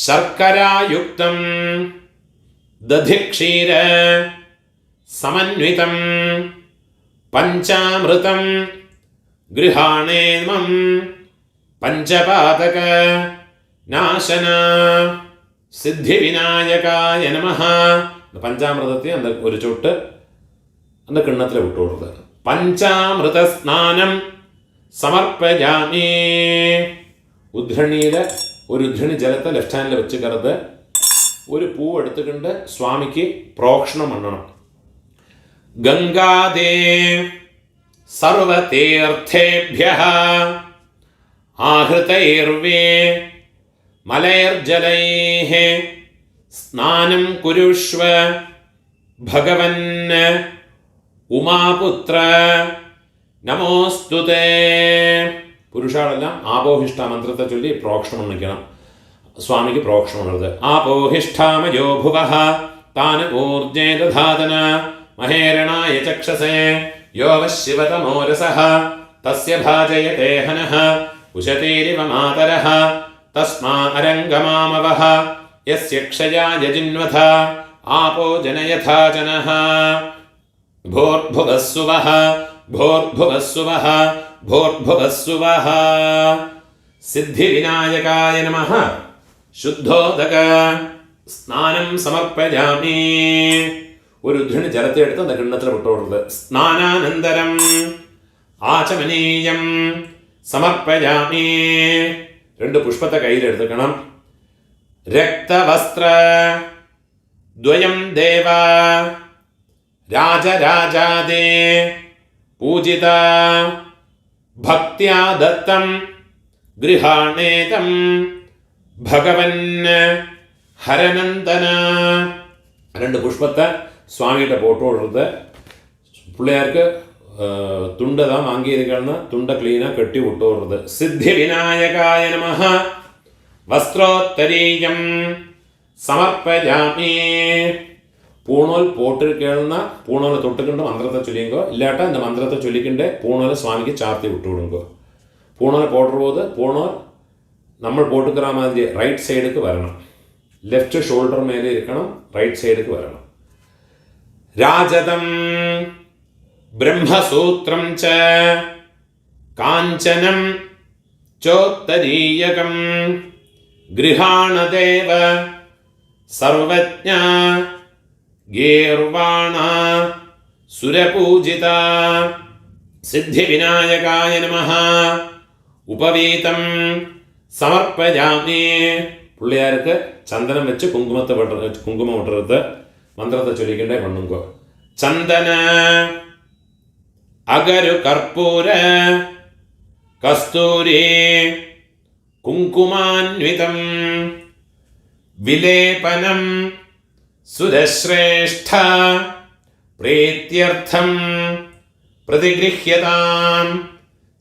சர்க்கராயுக்தம் ദധിക്ഷീര സമന്വിതം പഞ്ചാമൃതം ഗൃഹാണേമം പഞ്ചപാതക നാശന. സിദ്ധിവിനായകായ നമഃ. പഞ്ചാമൃതത്തെ அந்த ഒരു ചൊട്ട് அந்த കിണ്ണത്തിൽ വിട്ടുകൊടുക്കുക. പഞ്ചാമൃത സ്നാനം സമർപ്പയാമി. ഉദ്ധരണിയുടെ ഒരു ഉദ്ധരണി ജലത്തെ ലെഫ്റ്റ് ഹാൻഡിൽ വെച്ച് കറുത്ത് ഒരു പൂ എടുത്തുകൊണ്ട് സ്വാമിക്ക് പ്രോക്ഷണം പണ്ണണം. ഗംഗാദേ സർവതീർത്ഥേഭ്യഃ ആഹൃതൈർവേ മലൈർജലൈഃ സ്നാനം കുരുഷ്വ ഭഗവൻ ഉമാപുത്ര നമോസ്തുതേ. പുരുഷാളെല്ലാം ആപോഹിഷ്ട മന്ത്രത്തെ ചൊല്ലി പ്രോക്ഷണം നിൽക്കണം. സ്വാമിക്ക് പ്രോക്ഷണം എഴുത്. ആപോഹിഷ്ഠാമയോ ഭുവഃ താൻ ഊർജേ ദധാതന മഹേരണായ ചക്ഷസേ യോ വശിവതമോരസഃ തസ്യ ഭാജയതേ ഹനഃ ഉശതീരിവ മാതരഃ തസ്മാ അരംഗമാമവഃ യസ്യ ക്ഷയായ ജിന്വഥ ആപോ ജനയഥാ ജനഃ ഭോർഭുവസ്സുവഃ ഭോർഭുവസ്സുവഃ ഭോർഭുവസ്സുവഃ. സിദ്ധിവിനായകായ നമഃ ശുദ്ധോദക സ്നാനം സമർപ്പയാമി. ഒരു ഉദ്ധരണി ജലത്തെ എടുത്ത് அந்த കിണ്ണത്തിൽ വിട്ടുകൊടുത്ത്. സ്നാനാനന്തരം ആചമനീയം സമർപ്പയാമി. രണ്ട് പുഷ്പത്തെ കയ്യിലെടുക്കണം. രക്തവസ്ത്ര ദ്വയം ദേവ രാജരാജാദേ പൂജിത ഭക്ത്യാ ദത്തം ഗൃഹാണേതം ഭഗവൻ ഹരനന്ദന. രണ്ട് പുഷ്പത്തെ സ്വാമിയുടെ ഫോട്ടോ എടുത്ത് പിള്ളേർക്ക് തുണ്ട് தான் வாங்கியிருக்கேன்னா துண்டை க்ளீனாக கட்டி விட்டு விடுறது. சித்தி விநாயகாய நமः വസ്ത്രോത്തരീയം സമർപ്പയാമി. പൂണോൽ പോട്ട് കേൾന്ന പൂണോൽ തൊട്ടുകൊണ്ട് മന്ത്രത്തെ ചൊല്ലിങ്കോ ഇല്ലാട്ട இந்த മന്ത്രത്തെ ചൊല്ലിക്കൊണ്ട് പൂണോൽ സ്വാമിക്ക് ചാർത്തി വിട്ടുവിടുങ്കോ. പൂണോൽ പോട്ടർ പോത് പൂണോൽ നമ്മൾ പോട്ടുக்கிற மாதிரி റൈറ്റ് സൈഡുക്ക് വരണം. ലെഫ്റ്റ് ഷോൾഡർ മേലെ ഇരിക്കണം, റൈറ്റ് സൈഡുക്ക് വരണം. രാജതം ബ്രഹ്മസൂത്രം ച കാഞ്ചനം ചോത്തരീയകം ഗൃഹാണദേവ സർവജ്ഞ ഗീർവാണ സുരപൂജിത സിദ്ധിവിനായകായ നമഃ ഉപവീതം സമർപ്പയാമി. പുള്ളിയാർക്ക് ചന്ദനം വെച്ച് കുങ്കുമം ഇട്ടത് മന്ത്രത്തെ ചൊല്ലിക്കണ്ടേ പണ്ണുങ്കോ. ചന്ദന അഗരു കർപ്പൂര കസ്തൂരി കുങ്കുമാന്വിതം വിലേപനം സുരശ്രേഷ്ഠ പ്രീത്യർത്ഥം പ്രതിഗൃഹ്യതാം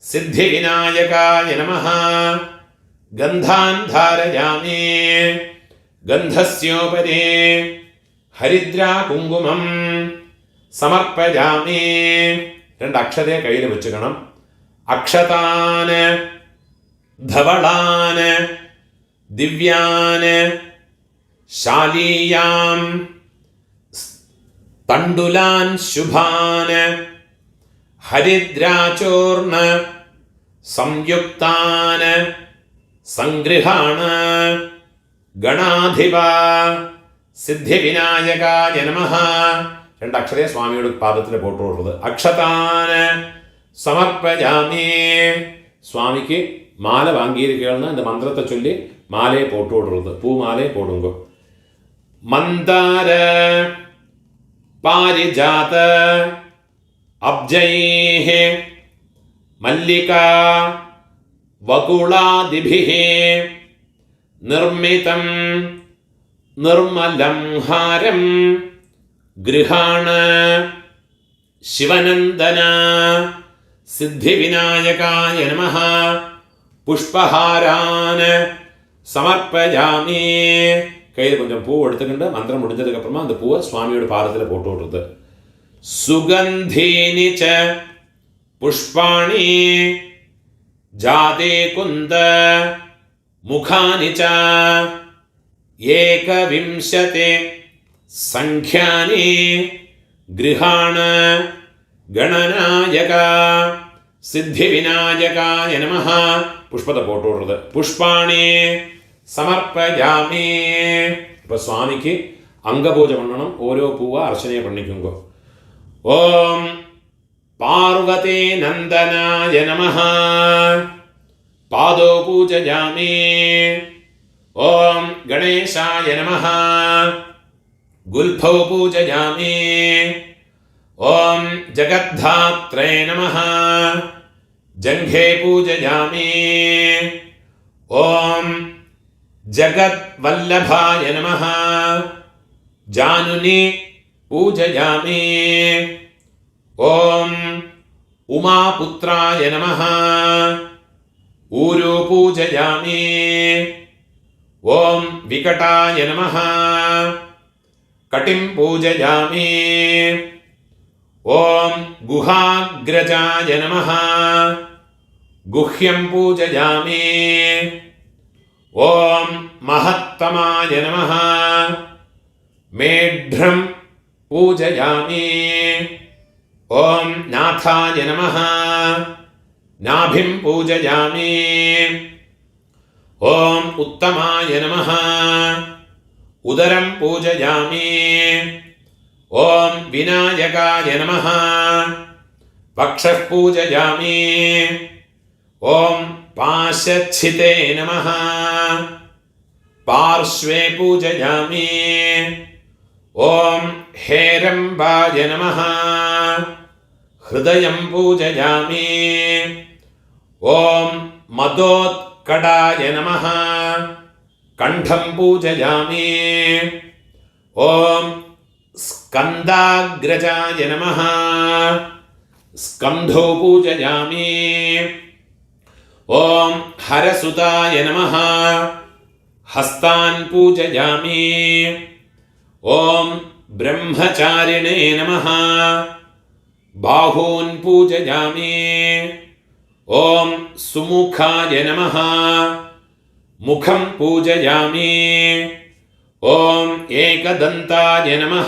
സിദ്ധിവിനായകായ നമഃ. ഗന്ധാൻ ധാരയാമി. ഗന്ധസ്യോപരി ഹരിദ്രാ കുങ്കുമം സമർപ്പയാമി. 2 അക്ഷതയെ കയ്യിൽ വെച്ചുക്കണം. അക്ഷതാന് ധവളാന് ദിവ്യാന് ശാലീയാം തണ്ടുലാൻ ശുഭാന് ഹരിദ്രാചൂർണ സംയുക്താന് സംഗൃഹാണ് ഗണാധിപ സിദ്ധിവിനായകായ നമഃ. 2 അക്ഷരയെ സ്വാമിയുടെ പാദത്തിൽ പോട്ടുള്ളത്. അക്ഷതാന് സമർപ്പയാമി. സ്വാമിക്ക് മാല വാങ്ങിയിരിക്കുകയാണ്. இந்த മന്ത്രത്തെ ചൊല്ലി മാലയെ പോട്ടുകൊടുള്ളത്. പൂമാലയെ പോടുങ്കോ. മന്ദാര പാരിജാത അബ്ജൈഃ മല്ലിക വകുളാദിഭിഃ നിർമ്മിതം നിർമ്മലം ഹാരം ഗൃഹാണ ശിവനന്ദന സിദ്ധിവിനായകായ നമഃ. പുഷ്പഹാരാന് സമർപ്പയാമി. കയ്യിൽ കൊഞ്ചം പൂ എടുത്തുകൊണ്ട് മന്ത്രം മുടിഞ്ഞതുക്ക് അപ്പുറമാ அந்த പൂവ് സ്വാമിയുടെ പാദത്തിൽ പോട്ട് കൊടുത്തത്. സുഗന്ധീനി ച പുഷ്പാണി ജാതേ കുന്ദ മുഖാനി ച ഏകവിംശതി സംഖ്യാനി ഗൃഹാണ ഗണനായക സിദ്ധിവിനായകായ നമഃ. പുഷ്പത്തെ പോട്ടുകൊടുത്തത്. പുഷ്പാണി സമർപ്പയാമി. ഇപ്പൊ സ്വാമിക്ക് അംഗപൂജ പണ്ണണം. ഓരോ പൂവ അർച്ചനയെ പണിക്കുങ്കോ. ഓം പാർവതി നന്ദനായ നമഃ. പാദോ പൂജയാമി. ഓം ഗണേശായ നമഃ. ഗുൽഫോ പൂജയാമി. ഓം ജഗദ്ധാത്രേ നമഃ. ജംഘേ പൂജയാമി. ഓം ജഗദ്വല്ലഭായ നമഃ. ജാനുനി പൂജയാമി. ഓം ഉമാപുത്രായ നമഃ. ഊരു പൂജയാമി. ഓം വികടായ നമഃ. കടിം പൂജയാമി. ഓം ഗുഹാഗ്രജായ നമഃ. ഗുഹ്യം പൂജയാമി. ഓം മഹത്തമായ നമഃ. മേഢ്രം പൂജയാമി. ഓം നാഥായ നമഃ. നാഭിം പൂജയാമി. ഓം ഉത്തമായ നമഃ. ഉദരം പൂജയാമി. ഓം വിനായകായ നമഃ. വക്ഷഃ പൂജയാമി. ഓം പാശച്ഛിതേ നമഃ. പാർശ്വേ പൂജയാമി. ഓം ഹേരംബായ നമഃ. ഹൃദയം പൂജയാമി. ഓം മദോത്കടായ നമഃ. കണ്ഠം പൂജയാമി. ഓം സ്കന്ധാഗ്രജായ നമഃ. സ്കന്ധോ പൂജയാമി. ഓം ഹരസുതായ നമഃ. हस्तान् पूजयामि। ॐ ब्रह्मचारिणे नमः। बाहून् पूजयामि। ॐ सुमुखाय नमः। मुखं पूजयामि। ॐ एकदन्ताय नमः।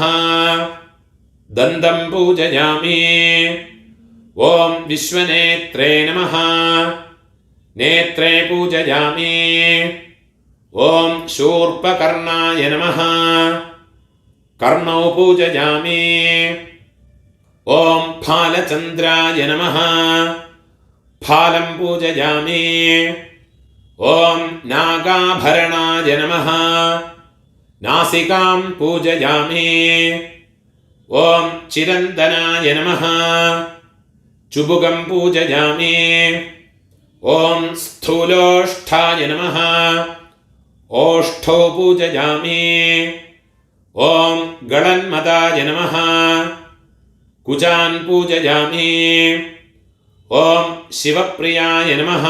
दन्तं पूजयामि। ॐ विश्वनेत्रे नमः। नेत्रे पूजयामि। ॐ शूर्पकर्णाय नमः। कर्णौ पूजयामि। ॐ फालचन्द्राय नमः। फालं पूजयामि। ॐ नागाभरणाय नमः। नासिकां पूजयामि। ॐ चिरन्दनाय नमः। चुबुकं पूजयामि। ॐ स्थूलोष्ठाय नमः। ओष्ठौ पूजयामि। ॐ गणन्मदाय नमः। कुजान् पूजयामि। ॐ शिवप्रियाय नमः।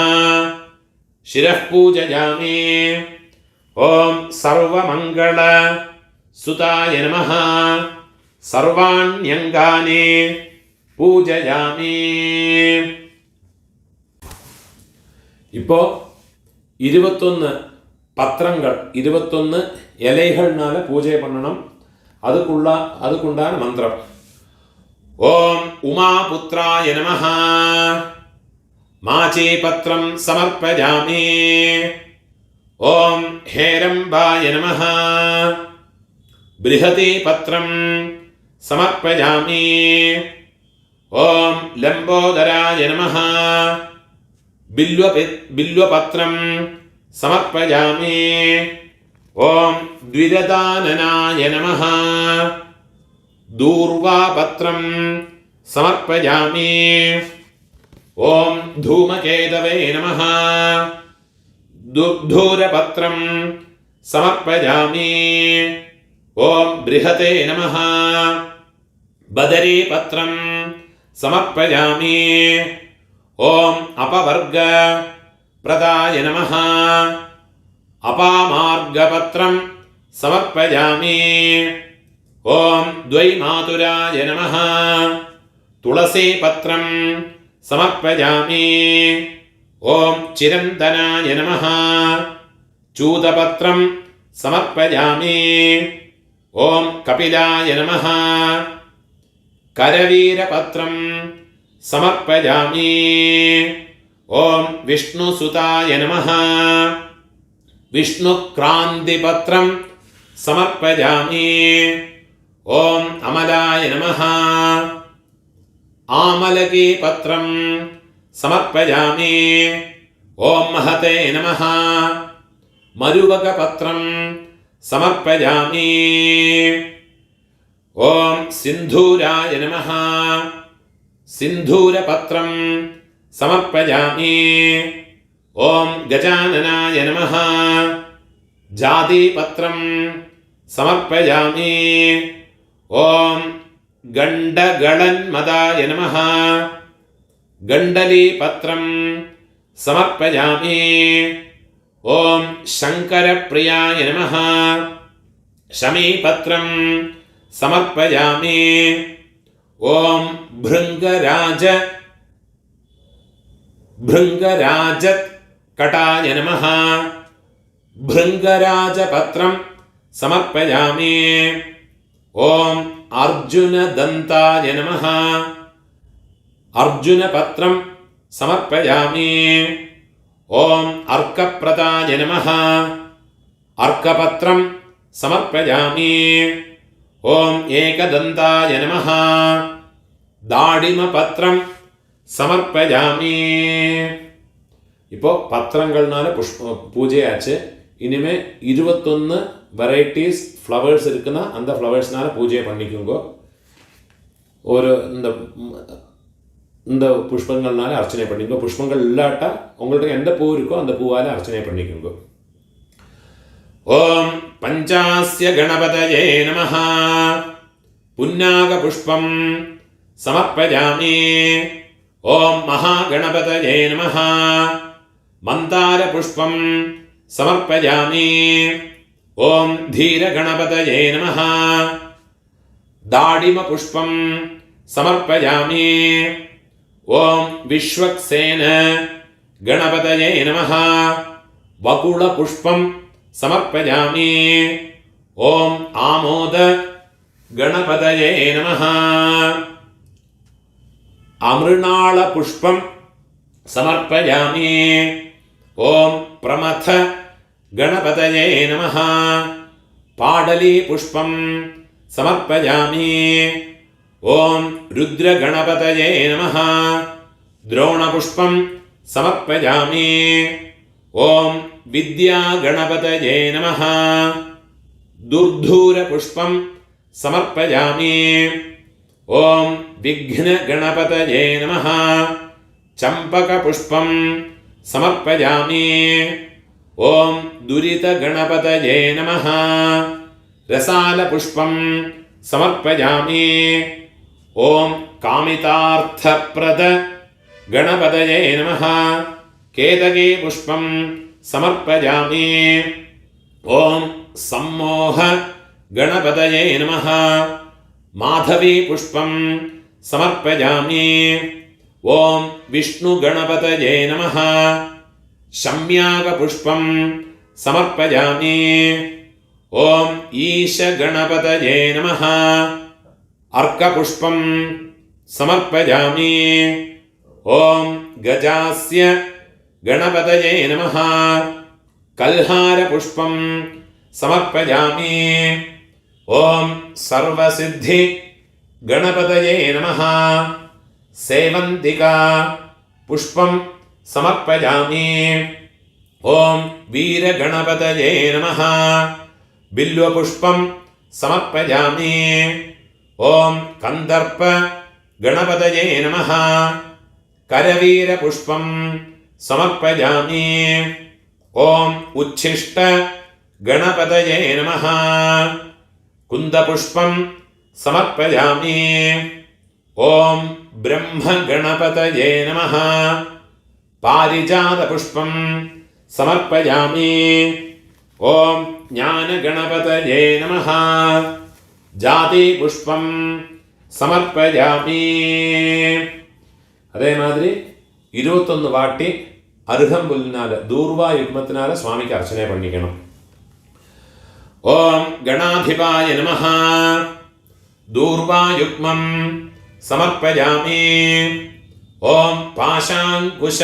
शिरः पूजयामि। ॐ सर्वमङ्गलसुताय नमः। सर्वाण्यङ्गानि പൂജയാമി. இப்போ 21 பத்திரங்கள் 21 இலைகள்னால பூஜை பண்ணணும். அதுக்குண்டான மந்திரம். ஓம் உமாபுத்ராய நமஹ. மாச்சி பத்ரம் சமர்ப்பயாமி. ஓம் ஹேரம்பாய நமஹ. பிருஹதி பத்ரம் समर्पयामि. ओम लंबोदराय नमः. बिल्वपत्रं समर्पयामि. ओम द्विरदाननाय नमः. दूर्वापत्रं समर्पयामि. ओम धूमकेतवे नमः. दुर्धूरपत्रं समर्पयामि. ओम बृहते नमः. बदरीपत्रं समर्पयामि. ओम अपवर्गप्रदाय नमः. अपामार्गपत्रं समर्पयामि. ओम द्वैमातुराय नमः. तुलसीपत्रं समर्पयामि. ओम चिरन्तनाय नमः. चूतपत्रं समर्पयामि. ओम कपिलाय नमः. करवीरपत्रं समर्पयामि. ओम विष्णुसुताय नमः. विष्णुक्रान्तिपत्रं समर्पयामि. ओम अमलाय नमः. आमलकीपत्रं समर्पयामि. ओम महते नमः. मरुवकपत्रं समर्पयामि. ओम सिंधूराय नमः. सिंधूरपत्रं समर्पयामि. ओम गजाननाय नमः. जातिपत्रं समर्पयामि. ओम गण्डगणन्मदाय नमः. गण्डलीपत्रं समर्पयामि. ओम शंकरप्रियाय नमः. शमीपत्रं समर्पयामि. ओम भृङ्गराजकटाय नमः. भृङ्गराजपत्रं समर्पयामि. ओम अर्जुनदन्ताय नमः. अर्जुनपत्रं समर्पयामि. ओम अर्कप्रदाय नमः. अर्कपत्रं समर्पयामि. ओम एकदन्ताय नमः. दाडिमपत्रं समर्पयामि. இப்போ பத்திரங்கள்னால பூஜையாச்சு. இனிமே 21 வெரைட்டிஸ் ஃப்ளவர்ஸ் இருக்குன்னா அந்த ஃப்ளவர்ஸ்னால பூஜை பண்ணிக்கோங்க. ஒரு இந்த புஷ்பங்கள்னால அர்ச்சனை பண்ணிக்கோ. புஷ்பங்கள் இல்லாட்டா உங்கள்ட்ட எந்த பூ இருக்கோ அந்த பூவால் அர்ச்சனை பண்ணிக்கோங்க. ஓம் பஞ்சாஸ்ய கணபதயே நமஹ. புன்னாகபுஷ்பம் சமர்ப்பயாமி. ஓம் மகாகணபதயே நமஹ. மந்தாரபுஷ்பம் समर्पयामि। ओम धीरगणपतये नमः। दाडिमपुष्पं समर्पयामि। ओम विश्वक्सेन गणपतये नमः। वकुलपुष्पं समर्पयामि। ओम आमोद गणपतये नमः। अमृणालपुष्पं समर्पयामि। ओम प्रमथ गणपतये नमः। पाडलीपुष्पं समर्पयामि। ओम रुद्रगणपतये नमः। द्रोणपुष्पं समर्पयामि। ओम विद्यागणपतये नमः। दुर्धूरपुष्पं समर्पयामि। ओम विघ्नगणपतये नमः। चम्पकपुष्पं समर्पयामि। ओम दुरितगणपतये नमः। रसालपुष्पं समर्पयामि। ओम कामितार्थप्रद गणपतये नमः। केतकीपुष्पं समर्पयामि। ओम सम्मोह गणपतये नमः। माधवीपुष्पं समर्पयामि। ओम विष्णुगणपतये नमः। शम्यागपुष्पं समर्पयामि। ओम ईशगणपतये नमः। अर्कपुष्पं समर्पयामि। ओम गजास्य गणपतये नमः। कल्हारपुष्पं समर्पयामि। ओम सर्वसिद्धि गणपतये नमः। सेवन्तिका पुष्पं समर्पयामि। ओम वीरगणपतये नमः। बिल्वपुष्पं समर्पयामि। ओम कन्दर्प गणपतये नमः। करवीरपुष्पं समर्पयामि। ओम उच्छिष्ट गणपतये नमः। कुन्दपुष्पं समर्पयामि। ओम ब्रह्मगणपतये नमः। पारिजातपुष्पं समर्पयामि। ओम ज्ञानगणपतये नमः। जातिपुष्पं സമർപ്പയാമി. അതേമാതിരി 21 വാട്ടി അർഹംപുല്ലിനാല് ദൂർവാ യുഗ്മത്തിനാല് സ്വാമിക്ക് അർച്ചന പണിക്കണം. ഓം ഗണാധിപായ നമഃ. ദൂർവായുഗ്മം സമർപ്പയാമി. ഓം പാശാങ്കുശ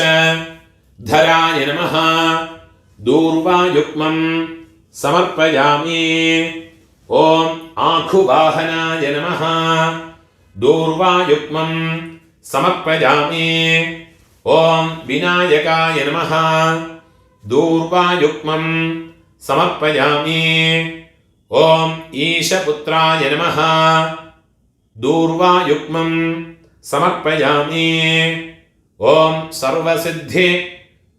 ധരായ നമഃ. ദൂർവായുഗ്മം സമർപ്പയാമി. ഓം ആഖുവാഹനായ നമഃ. ദൂർവായുഗ്മം സമർപ്പയാമി. ഓം വിനായകായ നമഃ. ദൂർവായുഗ്മം സമർപ്പയാമി. ഓം ഈശപുത്രായ നമഃ. ദൂർവായുഗ്മം സമർപ്പയാമി. ഓം സർവസിദ്ധി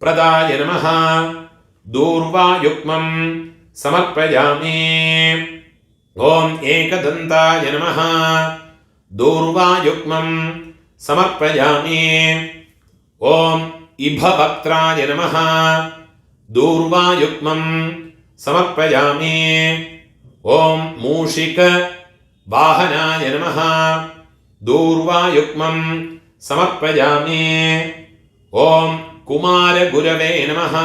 പ്രദായ നമഃ. ദൂർവായുഗ്മം സമർപ്പയാമി. ഓം ഏകദന്തായ നമഃ. ദൂർവായുഗ്മം സമർപ്പയാമി. ഓം ഇഭവക്ത്രായ നമഃ. ദൂർവായുഗ്മം സമർപ്പയാമി. ഓം മൂഷിക വാഹനായ നമഃ. ദൂർവായുഗ്മം സമർപ്പയാമി. ഓം കുമാരഗുരവേ നമഃ.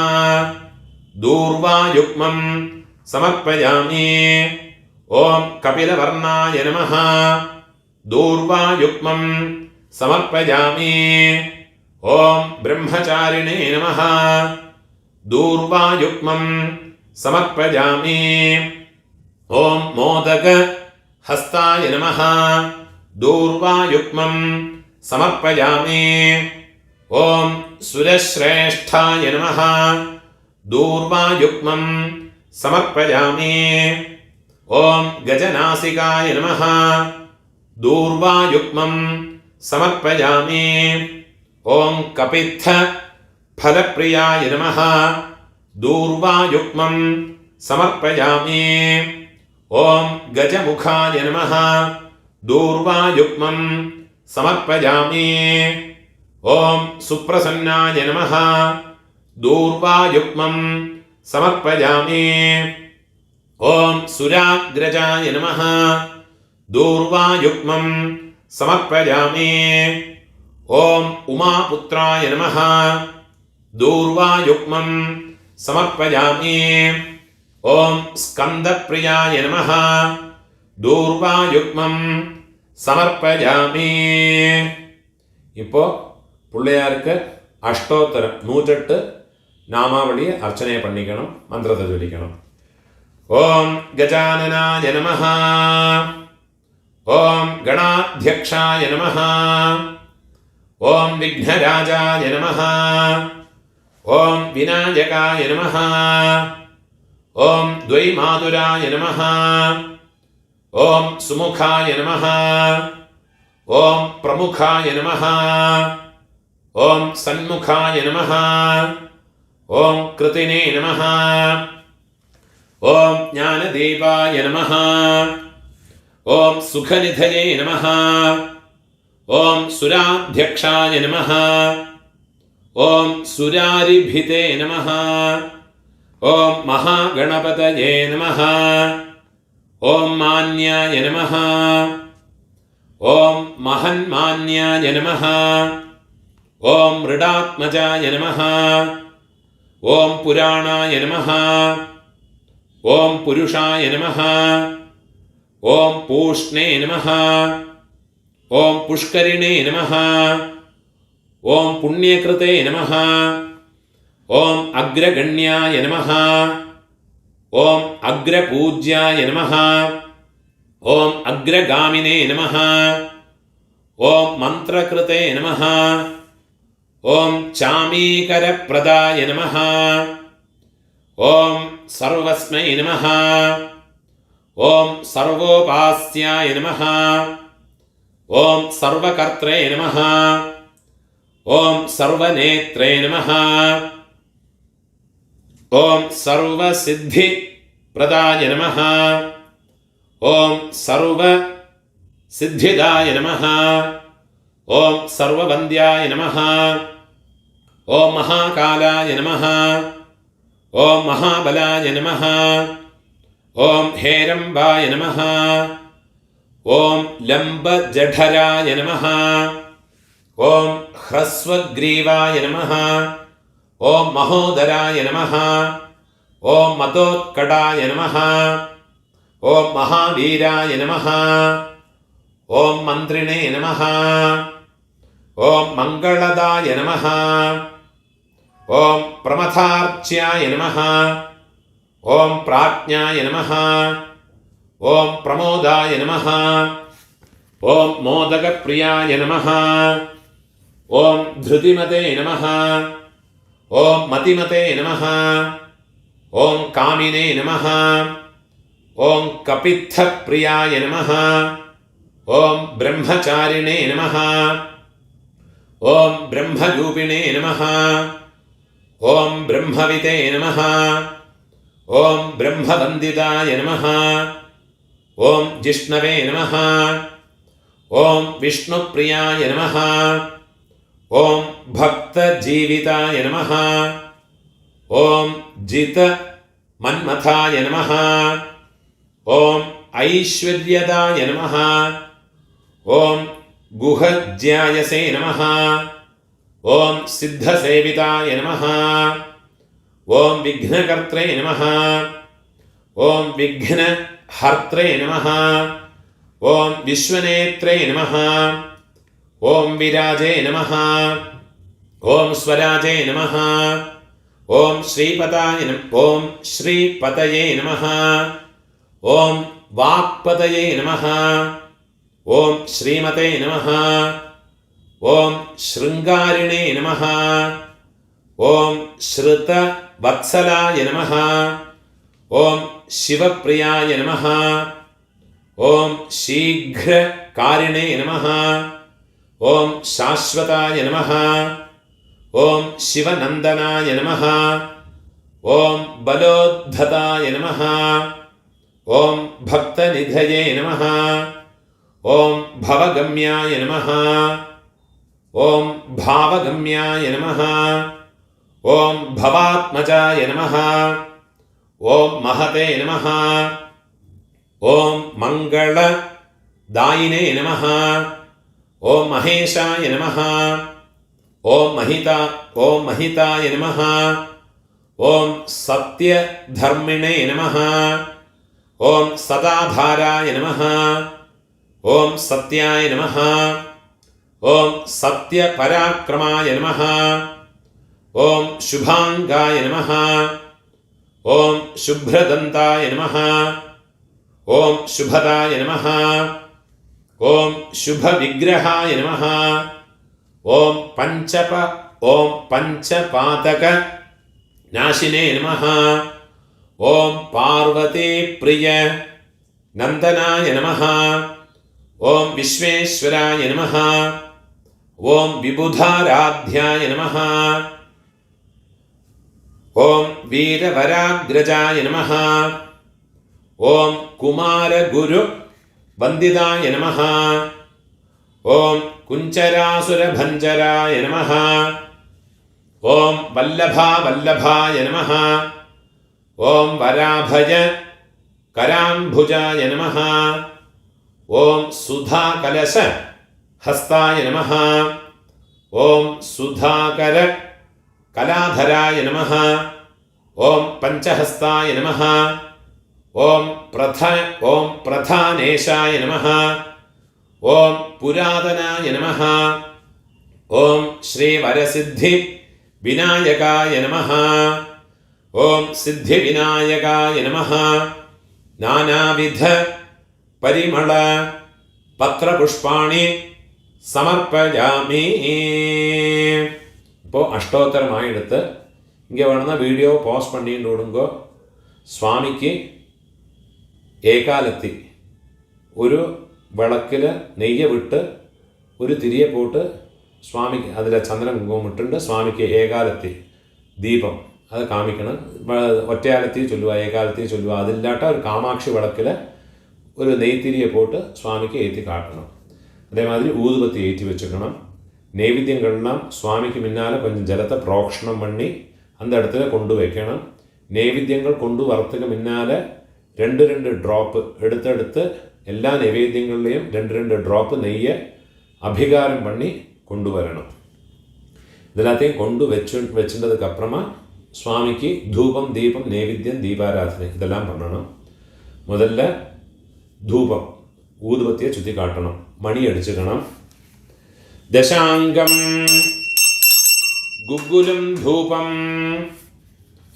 ദൂർവായുഗ്മം സമർപ്പയാമി. ഓം കപിലവർണായ നമഃ. ദൂർവായുഗ്മം സമർപ്പയാമി. ഓം ബ്രഹ്മചാരിണേ നമഃ. ദൂർവായുഗ്മം സമർപ്പയാമി. ഓം മോദക ഹസ്തായ നമഃ. ദൂർവായുഗ്മം സമർപ്പയാമി. ഓം സുരശ്രേഷ്ഠായ നമഃ. ദൂർവായുഗ്മം സമർപ്പയാമി. ഓം ഗജനാസികായ നമഃ. ദൂർവായുഗ്മം സമർപ്പയാമി. ഓം കപിത്ഥ ഫലപ്രിയായ നമഃ. ദൂർവായുഗ്മം സമർപ്പയാമി. ഓം ഗജമുഖായ നമഃ. ദൂർവായുഗ്മം സമർപ്പയാമി. ഓം സുപ്രസന്നായ നമഃ. ദൂർവായുഗ്മം समर्पयामि। ओम सुराग्रजाय नमः दूर्वायुग्मं समर्पयामि। ओम उमापुत्राय नमः दूर्वायुग्मं समर्पयामि। ओम स्कंदप्रियाय नमः दूर्वायुग्मं സമർപ്പയാമി. ഇപ്പോൾ പിള്ളയാർക്ക് അഷ്ടോത്തരം 108 നാമാവളിയെ അർച്ചനയെ പണിക്കണം, മന്ത്രത്തെ ചൊല്ലിക്കണം. ഓം ഗജാനനായ നമഃ. ഓം ഗണാധ്യക്ഷായ നമഃ. ഓം വിഘ്നരാജായ നമഃ. ഓം വിനായകായ നമഃ. ഓം ദ്വൈമാതുരായ നമഃ. ഓം സുമുഖായ നമഃ. ഓം പ്രമുഖായ നമഃ. ഓം സന്മുഖായ നമഃ. ഓം കൃതിനേ നമഃ. ഓം ജ്ഞാനദേവായ നമഃ. ഓം സുഖനിധയേ നമഃ. ഓം സുരാധ്യക്ഷായ നമഃ. ഓം സുരാരിഭിതേ നമഃ. ഓം മഹാഗണപതയേ നമഃ. ഓം മാന്യായ നമഃ. ഓം മഹന്മാന്യായ നമഃ. ഓം മൃഡാത്മജായ നമഃ. ഓം പുരാണായ നമഃ. ഓം പുരുഷായ നമഃ. ഓം പൂഷ്ണേ നമഃ. ഓം പുഷ്കരിണേ നമഃ. ഓം പുണ്യകൃതേ നമഃ. ഓം അഗ്രഗണ്യായ നമഃ. ഓം അഗ്രപൂജ്യായ നമഃ. ഓം അഗ്രഗാമിനേ നമഃ. ഓം മന്ത്രകൃതേ നമഃ. ഓം ചാമീകരപ്രദായ നമഃ. ഓം സർവസ്മൈ നമഃ. ഓം സർവോപാസ്യായ നമഃ. ഓം സർവകർത്രേ നമഃ. ഓം സർവനേത്രേ നമഃ. ഓം സർവസിദ്ധിപ്രദായ നമഃ. ഓം സർവസിദ്ധിദായ നമഃ. ഓം സർവവന്ദ്യായ നമഃ. ഓം മഹാകാലായ നമഃ. ഓം മഹാബലായ നമഃ. ഓം ഹേരംബായ നമഃ. ഓം ലംബജഠരായ നമഃ. ഓം ഹ്രസ്വഗ്രീവായ നമഃ. ഓം മഹോദരായ നമഃ. ഓം മതോത്കടായ നമഃ. ഓം മഹാവീരായ നമഃ. ഓം മന്ത്രിണേ നമഃ. ഓം മംഗളദായ നമഃ. ഓം പ്രമഥാർച്ച്യായ നമഃ. ഓം പ്രാജ്ഞായ നമഃ. ഓം പ്രമോദായ നമഃ. ഓം മോദകപ്രിയായ നമഃ. ഓം ധൃതിമതേ നമഃ. ഓം മതിമതേ നമഃ. ഓം കാമിനേ നമഃ. ഓം കപിത്ഥപ്രിയായ നമഃ. ഓം ബ്രഹ്മചാരിണേ നമഃ. ഓം ബ്രഹ്മരൂപിണേ നമഃ. ഓം ബ്രഹ്മവിതേ നമഃ. ഓം ബ്രഹ്മവന്ദിതായ നമഃ. ഓം ജിഷ്ണവേ നമഃ. ഓം വിഷ്ണുപ്രിയായ നമഃ. ഓം ഭക്തജീവിതായ നമഃ. ഓം ജിതമന്മഥായ നമഃ. ഓം ഐശ്വര്യദായ നമഃ. ഓം ഗുഹജ്യായസേ നമഃ. ഓം സിദ്ധസേവിതായ നമഃ. ഓം വിഘ്നകർത്രേ നമഃ. ഓം വിഘ്നഹർത്രേ നമഃ. ഓം വിശ്വനേത്രേ നമഃ. ഓം വിരാജേ നമഃ. ഓം സ്വരാജേ നമഃ. ഓം ശ്രീപതായ ഓം ശ്രീപതയേ നമഃ. ഓം വാക്പതയേ നമഃ. ഓം ശ്രീമതേ നമഃ. ഓം ശൃംഗാരിണേ നമഃ. ഓം ശ്രുതവത്സലായ നമഃ. ഓം ശിവപ്രിയായ നമഃ. ഓം ശീഘ്രകാരിണേ നമഃ. ഓം ശാശ്വതായ നമഃ. ഓം ശിവനന്ദനായ നമഃ. ഓം ബലോദ്ധതായ നമഃ. ഓം ഭക്തനിധയേ നമഃ. ഓം ഭവഗമ്യായ നമഃ. ഓം ഭാവഗമ്യായ നമഃ. ഓം ഭവാത്മജായ നമഃ. ഓം മഹതേ നമഃ. ഓം മംഗളദായിനേ നമഃ. ഓം മഹേശായ നമഃ. ഓം മഹിതായ നമഃ. ഓം സത്യധർമ്മിണേ നമഃ. ഓം സദാധാരായ നമഃ. ഓം സത്യായ നമഃ. ഓം സത്യപരാക്രമായ നമഃ. ഓം ശുഭാംഗായ നമഃ. ഓം ശുഭ്രദന്തായ നമഃ. ഓം ശുഭദായ നമഃ. ഓം ശുഭവിഗ്രഹായ നമഃ. ഓം പഞ്ചപാതക നാശിനേ നമഃ. ഓം പാർവതീപ്രിയ നന്ദനായ നമഃ. ഓം വിശ്വേശ്വരായ നമഃ. ഓം വിബുധാരാധ്യായ നമഃ. ഓം വീരവരാഗ്രജായ നമഃ. ഓം കുമാരഗുരു വന്ദിതായ നമഃ. ഓം കുഞ്ചരാസുരഭഞ്ജരായ നമഃ. ഓം വല്ലഭായ നമഃ. ഓം വരാഭയ കരാംഭുജായ നമഃ. ഓം സുധാകലശ ഹസ്തായ നമഃ. ഓം സുധാകര കലാധരായ നമഃ. ഓം പഞ്ചഹസ്തായ നമഃ. ഓം പ്രധാനേശായ നമഃ. ഓം പുരാതനായ നമഃ. ഓം ശ്രീവരസിദ്ധി വിനായകായ നമഃ. ഓം സിദ്ധിവിനായകായ നമഃ. നാനാവിധ പരിമള പത്രപുഷ്പാണി സമർപ്പയാമി. ഇപ്പോൾ അഷ്ടോത്തരമായെടുത്ത് இங்கே வேணும்னா வீடியோ பாஸ் பண்ணிட்டு விடுங்கோ. സ്വാമിക്ക് ഏകാലത്തി ഒരു വിളക്കിൽ നെയ്യ് വിട്ട് ഒരു തിരിയെ പോട്ട് സ്വാമിക്ക് അതിൽ ചന്ദ്രൻ കുങ്കുമം ഇട്ടുണ്ട്. സ്വാമിക്ക് ഏകാലത്തി ദീപം അത് കാമിക്കണം. ഒറ്റയാലത്തി ചൊല്ലുക, ഏകാലത്തി ചൊല്ലുക. അതില്ലാട്ട ഒരു കാമാക്ഷി വിളക്കിൽ ഒരു നെയ്ത്തിരിയെ പോട്ട് സ്വാമിക്ക് ഏറ്റി കാട്ടണം. അതേമാതിരി ഊതുപത്തി ഏറ്റി വെച്ചുക്കണം. നൈവേദ്യങ്ങളെല്ലാം സ്വാമിക്ക് മുന്നാലെ கொஞ்சம் ജലത്തെ പ്രോക്ഷണം പണി அந்த இடத்துல கொண்டு வைக்கணும். നൈവേദ്യങ്ങൾ കൊണ്ടു വറുത്തുക മുന്നാലെ 2 ഡ്രോപ്പ് എടുത്തെടുത്ത് എല്ലാ നൈവേദ്യങ്ങളിലെയും 2 ഡ്രോപ്പ് നെയ്യ് അഭികാരം പണി കൊണ്ടുവരണം. ഇതെല്ലാത്തെയും വെച്ചിട്ടதுக்கு அப்புறமா സ്വാമിക്ക് ധൂപം, ദീപം, നൈവേദ്യം, ദീപാരാധന ഇതെല്ലാം பண்ணணும். முதல்ல ധൂപം ഊതുപത്തിയെ ചുറ്റി കാട്ടണം. മണി അടിച്ചുക്കണം. ദശാംഗം ഗുഗ്ഗുലും ധൂപം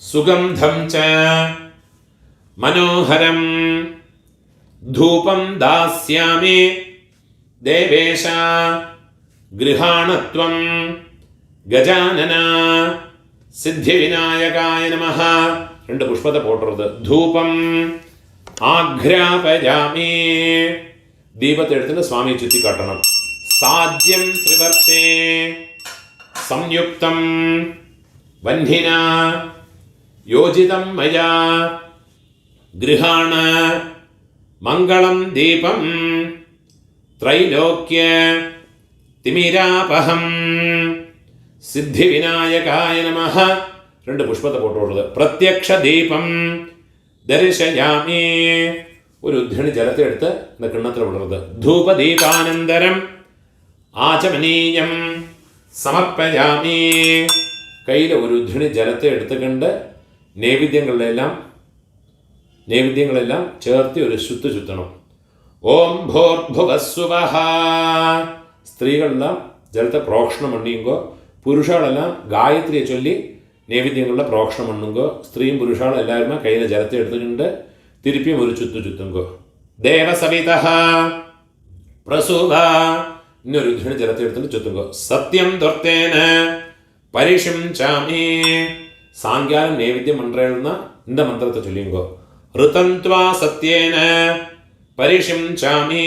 സുഗന്ധം ച മനോഹരം ധൂപം ദാസ്യാമി ദേവേശ ഗൃഹാണത്വം ഗജാനന സിദ്ധിവിനായകായ നമഃ. 2 പുഷ്പത്തെ പോട്ടരുത്. ധൂപം ആഘ്രാപയാമി ദീപത്തെ എടുത്തിട്ട് സ്വാമിയെ ചുറ്റി കാട്ടണം. സാജ്യം ത്രിവർത്തേ സംയുക്തം വഹ്നിന യോജിതം മയാ ഗൃഹാണ മംഗളം ദീപം ത്രൈലോക്യ തിമിരാപഹം സിദ്ധിവിനായകായ നമഃ. 2 പുഷ്പത്തെ പോട്ടുള്ളത്. പ്രത്യക്ഷ ദീപം ദർശയാമി ഒരു ഉദ്ധരണി ജലത്തെ എടുത്ത് കിണ്ണത്തിൽ വിടരുത്. ധൂപദീപാനന്തരം ആചമനീയം സമർപ്പയാമി കയ്യിൽ ഒരു ഉദ്ധരണി ജലത്തെ എടുത്തുകൊണ്ട് നൈവേദ്യങ്ങളെല്ലാം ചേർത്ത് ഒരു ചുറ്റണം. ഓം ഭോർഭുവസ്സുവഹ സ്ത്രീകളെല്ലാം ജലത്തെ പ്രോക്ഷണം പണിയുമ്പോൾ പുരുഷകളെല്ലാം ഗായത്രിയെ ചൊല്ലി നൈവേദ്യങ്ങളുടെ പ്രോക്ഷണം പണുമ്പോൾ സ്ത്രീയും പുരുഷകളും എല്ലാവരും കയ്യിൽ ജലത്തെ എടുത്തുകൊണ്ട് തിരുപ്പിയും ഒരു ചുറ്റുങ്കോ. ദേവസവിത പ്രസൂത இன்னொரு உദ്ധரணி ஜலத்தை எடுத்துட்டு சுத்துங்கோ. சத்தியம் தொர்த்தேன பரிஷம் சாமி சாயங்காலம் நைவேத்தியம் பண்றேன்னா இந்த மந்திரத்தை சொல்லிங்கோ. ഋതന്ത്വാ സത്യേന പരിഷം ചാമി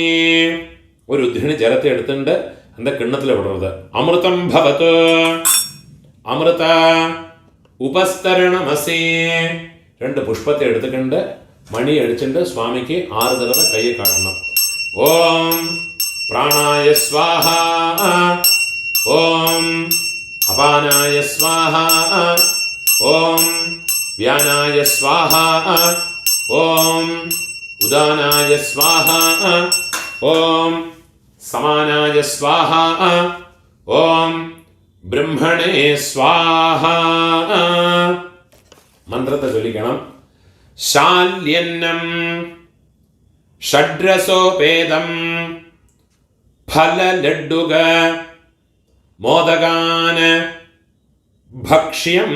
ഒരു ഉദ്ധരണി ജലത്തെ എടുത്തുകൊണ്ട് அந்த കിണ്ണത്തിൽ വിടരുത്. അമൃതം ഭവതു അമൃത ഉപസ്തരണമസി 2 പുഷ്പത്തെ എടുത്തുകൊണ്ട് മണി അടിച്ചിട്ട് സ്വാമിക്ക് 6 തവണ കൈയെ കാട്ടണം. ഓം പ്രാണായ സ്വാഹ. ഓം അപാനായ സ്വാഹ. ഓം व्यानाय स्वाहा ॐ उदानाय स्वाहा ॐ समानाय स्वाहा ॐ ब्रह्मणे स्वाहा മന്ത്രത്തെ ചൊല്ലിക്കണം. ശാല്യന്നം ഷഡ്രസോപേതം ഫലലഡ്ഡുക മോദകാൻ ഭക്ഷ്യം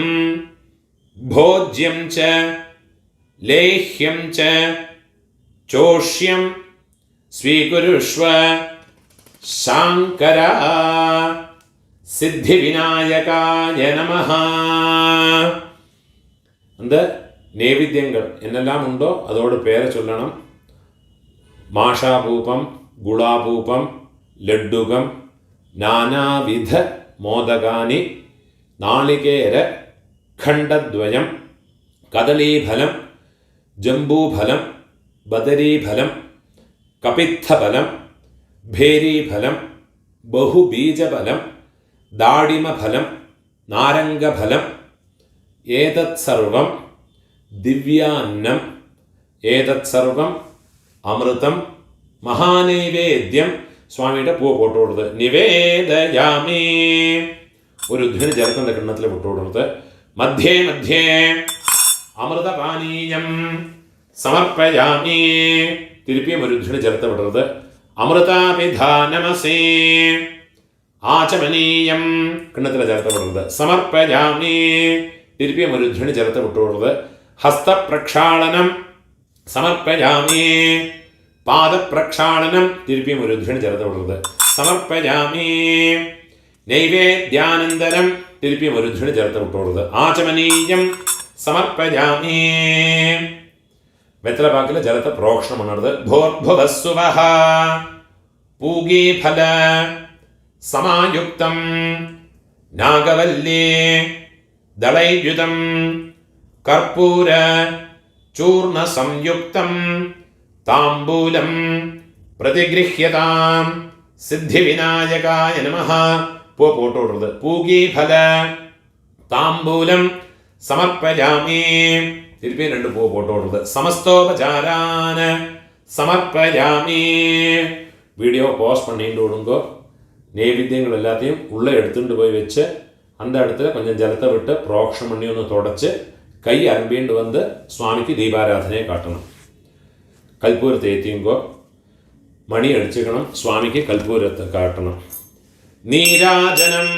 ഭോജ്യം ച ലേഹ്യം ച ചോഷ്യം സ്വീകുരുഷ്വ ശാങ്കര സിദ്ധിവിനായകായ നമഃ. அந்த നൈവേദ്യങ്ങൾ എന്നെല്ലാം ഉണ്ടോ അതോട് പേര് ചൊല്ലണം. മാഷാഭൂപം, ഗുളാഭൂപം, ലഡ്ഡുകം, നാനാവിധ മോദകാനി, നാളികേര ഖണ്ഡദ്വയം, കദളീഫലം, ജംബൂഫലം, ബദരീഫലം, കപിത്തഫലം, ഭേരീഫലം, ബഹുബീജഫലം, ദാഡിമഫലം, നാരംഗഫലം, ഏതത് സർവം ദിവ്യാന്നം, ഏതത് സർവം അമൃതം മഹാനൈവേദ്യം. സ്വാമിയുടെ പൂവ് പോട്ട് കൊടുത്ത് നിവേദയാമി. ഒരു ധ്വനി ചേർക്കുന്ന കിണ്ണത്തിൽ വിട്ടു കൊടുത്ത് മധ്യേ മധ്യേ അമൃതപാനീയം സമർപ്പയാമി. തിരുപ്പിയും ഒരു ധ്വനി ചേർത്ത് വിടരുത്. അമൃതാപിധാനമസേ ആചമനീയം കിണ്ണത്തിൽ ചേർത്ത് വിടരുത്. സമർപ്പയാമി. തിരുപ്പിയും ഒരു ധ്വനി ചേർത്ത് വിട്ടുകൊടുത്ത് ഹസ്തപ്രക്ഷാളനം സമർപ്പയാമി. പാദപ്രക്ഷാളനം തിരുപ്പിയും ഒരു ധ്വനി ചേർത്ത് വിടരുത്. സമർപ്പയാമി. നൈവേദ്യാനന്തരം തിരുപ്പിയും ഒരു ധ്വനി ചേർത്ത് വിട്ടുകൊടുത്ത് ആചമനീയം സമർപ്പയാമി. വെത്തലപാക്കിലെ ജലത്തെ പ്രോക്ഷണം ഉണർത്. ഭോർഭുവസ്സുവഹ പൂഗീഫല സമായുക്തം നാഗവല്ലി ദളൈയുതം കർപ്പൂര ചൂർണ സംയുക്തം താംബൂലം പ്രതിഗൃഹ്യതാം സിദ്ധിവിനായകായ നമഃ. പോട്ടോടുന്നത് പൂഗീഫല താംബൂലം സമർപ്പയാമി. തിരുപ്പി രണ്ട് പോട്ടോടുന്നത് സമസ്തോപചാരാൻ സമർപ്പയാമി. വീഡിയോ പോസ് பண்ணிட்டு விடுங்க. நைவேத்தியங்கள் எல்லாத்தையும் உள்ளே எடுத்துட்டு போய் வச்சு அந்த இடத்துல கொஞ்சம் ஜலத்தை விட்டு புரோக்ஷம் பண்ணி ஒன்று தொடச்சி கை அன்பிண்டு வந்து சுவாமிக்கு தீபாராதனையை காட்டணும். கல்பூரத்தை ஏற்றிங்கோ. மணி அடிச்சுக்கணும். சுவாமிக்கு கல்பூரத்தை காட்டணும். நீராஜனம்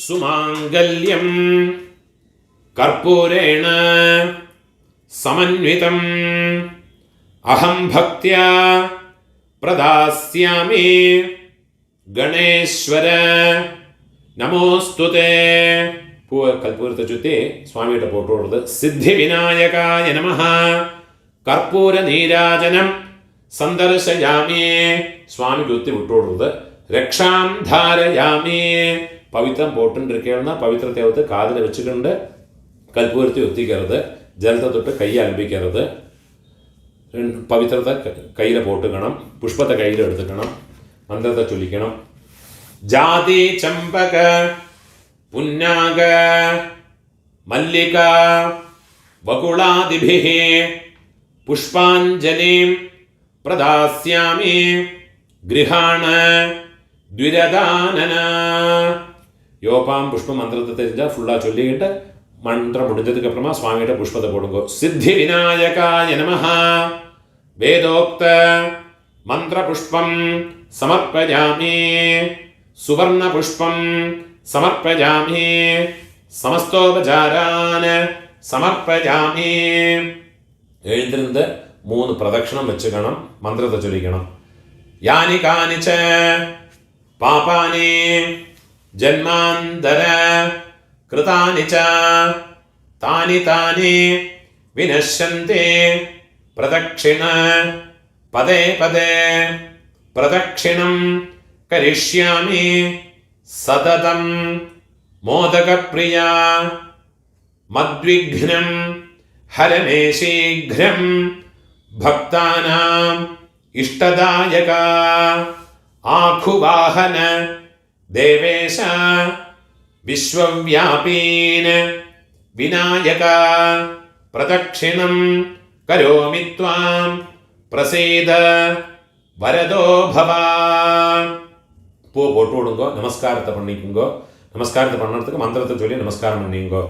சுமாங்கல்யம் கற்பூரேண சமன்விதம் அஹம் பக்தியா பிரதாஸ்யாமி ഗണേശ്വര നമോസ്തുതേ. പൂവ് കൽപ്പൂരത്തെ ചുറ്റി സ്വാമിയുടെ ഫോട്ടോ കൊടുത്ത് സിദ്ധിവിനായകായ നമഃ. കർപ്പൂര നീരാജനം സന്ദർശയാമി. സ്വാമി കുത്തി വിട്ടുകൊടുത്തത് രക്ഷാം ധാരയാമി. പവിത്രം പോട്ടുണ്ടിരിക്കുന്ന പവിത്രത്തെ ഒത്ത് കാതിൽ വെച്ചിട്ടുണ്ട്. കൽപ്പൂരത്തെ ഒത്തിക്കരുത്. ജലത്തെ തൊട്ട് കൈ അലമ്പിക്കരുത്. പവിത്രത്തെ കയ്യിൽ പോട്ടുക്കണം. പുഷ്പത്തെ കയ്യിൽ എടുത്തുക്കണം. മന്ത്രത്തെ ചൊല്ലിക്കണം. ജാതി ചമ്പക പുന്നാഗ മല്ലിക വകുളാദിഭിഃ പുഷ്പാഞ്ജലിം പ്രദാസ്യാമി ഗൃഹാണ ദ്വിരദാനന. யோபாம் புஷ்ப மந்திரத்தை தெரிஞ்சால் ஃபுல்லாக சொல்லிக்கிட்டு மந்திரம் முடிஞ்சதுக்கு அப்புறமா சுவாமிகிட்ட புஷ்பத்தை போடுங்க. சித்தி விநாயகாய நமஹ. வேதோக்த மந்திர புஷ்பம் സമർപ്പയാമി. സുവർണ പുഷ്പം സമർപ്പയാമി. സമസ്തോപചാരാൻ സമർപ്പയാമി. എഴുന്നിരുന്ന് 3 പ്രദക്ഷിണം വെച്ചുക്കണം. മന്ത്രത്തെ ചൊല്ലിക്കണം. യാനി കാനിച പാപാനി ജന്മാന്തര കൃതാനി ച താനി താനി വിനശ്യന്തി പ്രദക്ഷിണ പദേ പദേ പ്രദക്ഷിണം കരിഷ്യാമി സതതം മോദകപ്രിയ മദ്വിഘ്നം ഹരമേ ശീഘ്രം ഭക്താനാം ഇഷ്ടദായക ആഖുവാഹന ദേവേശ വിശ്വവ്യാപീന വിനായക പ്രദക്ഷിണം കരോമി ത്വാം പ്രസീദ വരദോ ഭവ. பூ போட்டு விடுங்கோ, நமஸ்காரத்தை பண்ணிக்குங்கோ. நமஸ்காரத்தை பண்ணுறதுக்கு மந்திரத்தை சொல்லி நமஸ்காரம் பண்ணிங்கோ.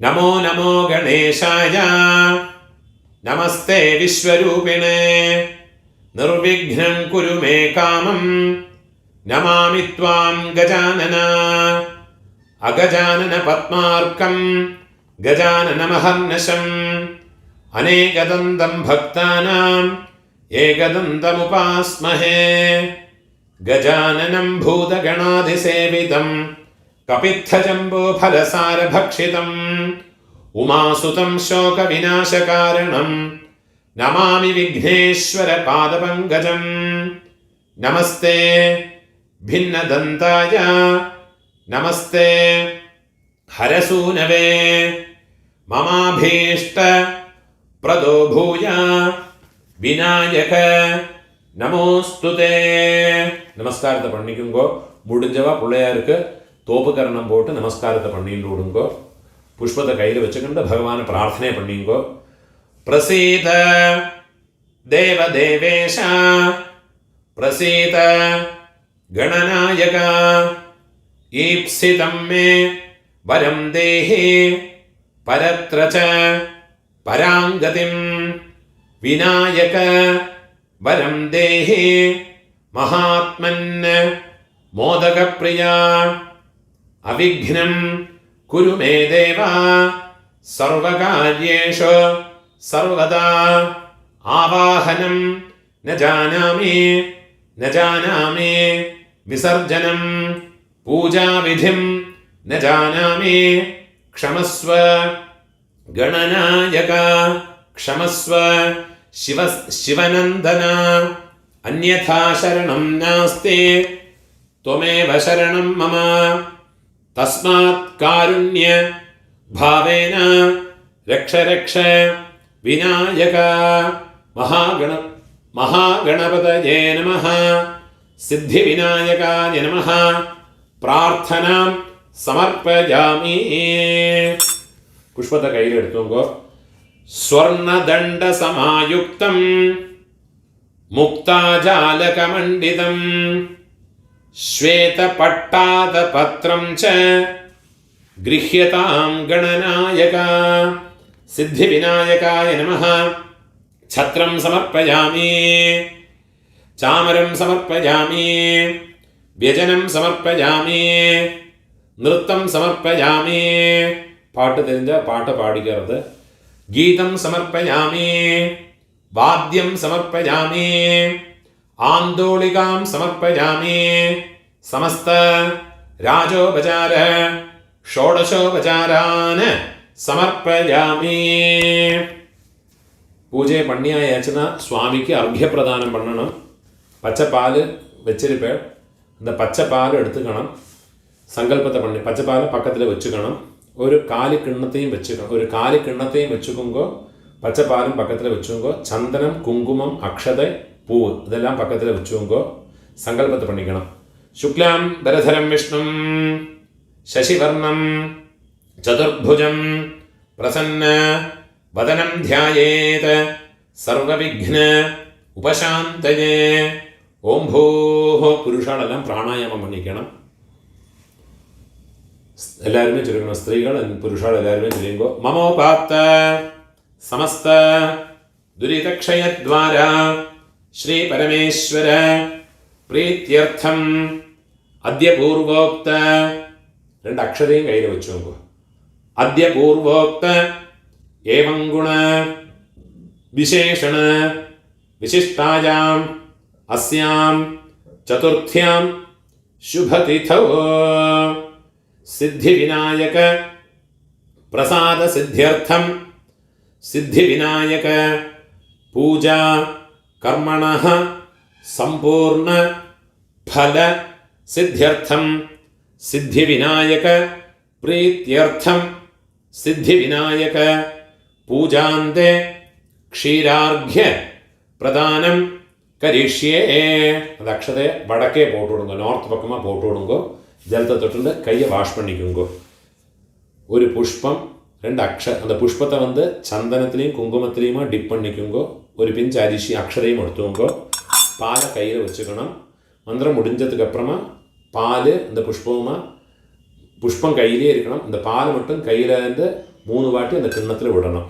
நமோ நமோ கணேசாய நமஸ்தே விஸ்வரூபிணே நிர்விக்னம் குரு மே காமம் நமாமி த்வாம் கஜானன அகஜானன பத்மார்க்கம் கஜானனமஹர்நஷம் அநேகதந்தம் பக்தானாம் ஏகதந்தமுபாஸ்மஹே गजाननं भूतगणाधिसेवितं कपित्थजम्बूफलसारभक्षितम् उमासुतं शोकविनाशकारणं नमामि विघ्नेश्वरपादपङ्कजम्. नमस्ते भिन्नदन्ताय नमस्ते हरसूनवे ममाभीष्टप्रदो भूय विनायक நமோஸ்துதே. நமஸ்காரத்தை பண்ணிக்குங்கோ. முடிஞ்சவா பிள்ளையாருக்கு தோப்பு கரணம் போட்டு நமஸ்காரத்தை பண்ணிட்டு விடுங்கோ. புஷ்பத்தை கையில் வச்சுக்கிட்டு பகவானை பிரார்த்தனை பண்ணிங்கோ. பிரசீத தேவதேவேஷ பிரசீத கணநாயக ஈப்சிதம் மே வரம் தேஹி பரத்ர ச பராங்கதிம் விநாயக वरं देहि महात्मन् मोदकप्रिया अविघ्नं कुरु मे देव सर्वकार्येषु सर्वदा. आवाहनं न जानामि विसर्जनं पूजाविधिं न जानामि क्षमस्व गणनायक क्षमस्व शिवनन्दन अन्यथा शरणं नास्ति त्वमेव शरणं मम तस्मात् कारुण्य भावेन रक्ष रक्ष विनायक. महागणपतये नमः. सिद्धिविनायकाय नमः. प्रार्थनां समर्पयामि. पुष्पத்தை கையில் எடுத்துங்கோ. स्वर्णदण्डसमायुक्तं मुक्ताजालकमण्डितं श्वेतपट्टादपत्रं च गृह्यतां गणनायक. सिद्धिविनायकाय नमः. छत्रं समर्पयामि, चामरं समर्पयामि, व्यजनं समर्पयामि, नृत्तं समर्पयामि. பாட்டு தெரிஞ்ச பாட்டை பாடிக்கிறது. गीतं समर्पयामि, वाद्यं समर्पयामि, आन्दोलिकां समर्पयामि, समस्त राजोपचार षोडशोपचारान् समर्पयामि. பூஜை பண்ணியாச்சுன்னா சுவாமிக்கு அர்க்ய பிரதானம் பண்ணணும். பச்சை பால் வச்சிருப்பேன். இந்த பச்சை பால் எடுத்துக்கணும். சங்கல்பத்தை பண்ணி பச்சை பாலை பக்கத்தில் வச்சுக்கணும். ഒരു കാലി കിണ്ണത്തെയും വെച്ചുക്കണം. ഒരു കാലി കിണ്ണത്തെയും വെച്ചുക്കുമ്പോൾ പച്ചപ്പാലും പക്കത്തിൽ വെച്ചുങ്കോ. ചന്ദനം, കുങ്കുമം, അക്ഷത, പൂവ് ഇതെല്ലാം പക്കത്തിൽ വെച്ചുങ്കോ. സങ്കല്പത്തെ പണിക്കണം. ശുക്ലാം ഭരധരം വിഷ്ണും ശശിവർണം ചതുർഭുജം പ്രസന്ന വദനം ധ്യായേത് സർവവിഘ്ന ഉപശാന്തയേ. ഓം ഭൂः. പുരുഷാളെല്ലാം പ്രാണായാമം പണിക്കണം. എല്ലാവരുമേ ചൊല്ലിക്കണം. സ്ത്രീകൾ പുരുഷാൾ എല്ലാവരുമേ ചൊല്ലിക്കോ. മമോപാത്ത സമസ്ത ദുരിതക്ഷയദ്വാര ശ്രീ പരമേശ്വര പ്രീത്യർത്ഥം അദ്യ പൂർവോക്ത രണ്ട് അക്ഷരയും കയ്യിൽ വെച്ചു നോക്കൂ. അദ്യ പൂർവോക്ത ഏവം ഗുണ വിശേഷണ വിശിഷ്ടായാം അസ്യാം ചതുർത്ഥ്യാം ശുഭതിഥൗ सिद्धिविनायक प्रसाद सिद्ध्यर्थम सिद्धिविनायक पूजा कर्मणः संपूर्ण फल सिद्ध्यर्थम सिद्धिविनायक प्रीत्यर्थम सिद्धिविनायक पूजान्ते क्षीरार्घ्य प्रदाനം करिष्ये. അത് അക്ഷതയെ വടക്കേ പോട്ട് വിടുങ്ങോ. നോർത്ത് പക്കமாக போட்டு விடுங்கோ. ஜலத்தை தொட்டு கையை வாஷ் பண்ணிக்கோங்க. ஒரு புஷ்பம் 2 அந்த புஷ்பத்தை சந்தனத்துலேயும் குங்குமத்துலேயுமா டிப் பண்ணிக்கோங்க. ஒரு பிஞ்சு அரிசி அக்ஷதையும் எடுத்துக்கோங்க. பாலை கையில் வச்சுக்கணும். மந்திரம் முடிஞ்சதுக்கப்புறமா பால் இந்த புஷ்பம் கையிலே இருக்கணும். இந்த பால் மட்டும் கையில் 3 வாட்டி அந்த கிண்ணத்தில் விடணும்.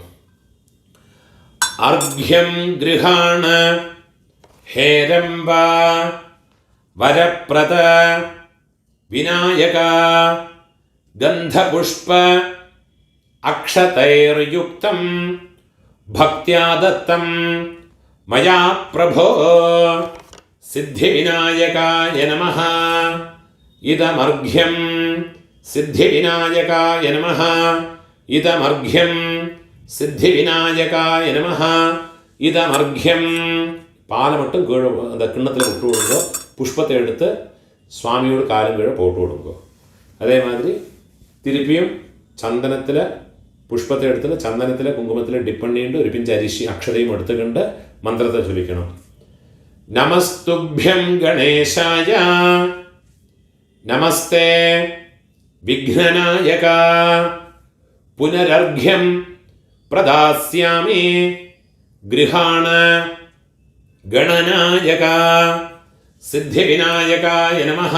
அர்க்யம் கிருஹாண ஹேரம்பா வரப்ரத விநாயகா கந்தபுஷ்ப அக்ஷதைர்யுக்தம் பக்தியா தத்தம் மயா பிரபோ சித்திவிநாயகாய நமः இதமர்க்யம் சித்திவிநாயகாய நமः இதமர்க்யம் சித்திவிநாயகாய நமः இதமர்க்யம். பாலை மட்டும் கீழே அந்த கிண்ணத்தில் விட்டு விடுங்க. புஷ்பத்தை எடுத்து சுவாமியோட காலம் கீழே போட்டு விடுங்க. அதே மாதிரி திருப்பியும் சந்தனத்தில் புஷ்பத்தை எடுத்து சந்தனத்தில் குங்குமத்தில் டிப் பண்ணிட்டு ஒரு பிஞ்சு அரிசி அக்ஷதையும் எடுத்துக்கிண்டு மந்திரத்தை சொல்லிக்கணும். நமஸ்துഭ്യം கணேசாய நமஸ்தே விக்னநாயக புனரர்க்யம் பிரதாஸ்யாமி கிருஹாண கணநாயக சித்திவிநாயகாய நமः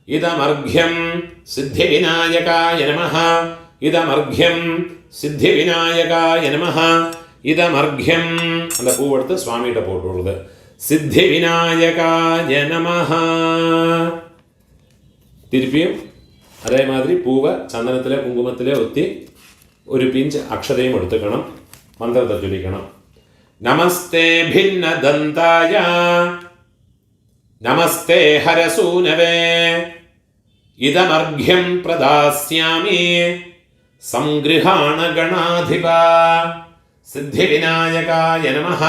இதமர்க்யம் சித்திவிநாயகாய நமः இதமர்க்யம் சித்திவிநாயகாய நமः இதமர்க்யம். அந்த பூவெடுத்து சுவாமிகிட்ட போட்டு விடுறது. சித்திவிநாயகாய நமः. திருப்பியும் அதே மாதிரி பூவை சந்தனத்தில் குங்குமத்தில் ஊற்றி ஒரு பிஞ்சு அக்ஷதையும் எடுத்துக்கணும். மந்திரத்தை சொல்லிக்கணும். நமஸ்தே பின்ன தந்தாய நமஸ்தே ஹரசூனவே இதமர்க்யம் பிரதாஸ்யாமி சங்கிருஹாண கணாதிபா சித்திவிநாயகாய நமः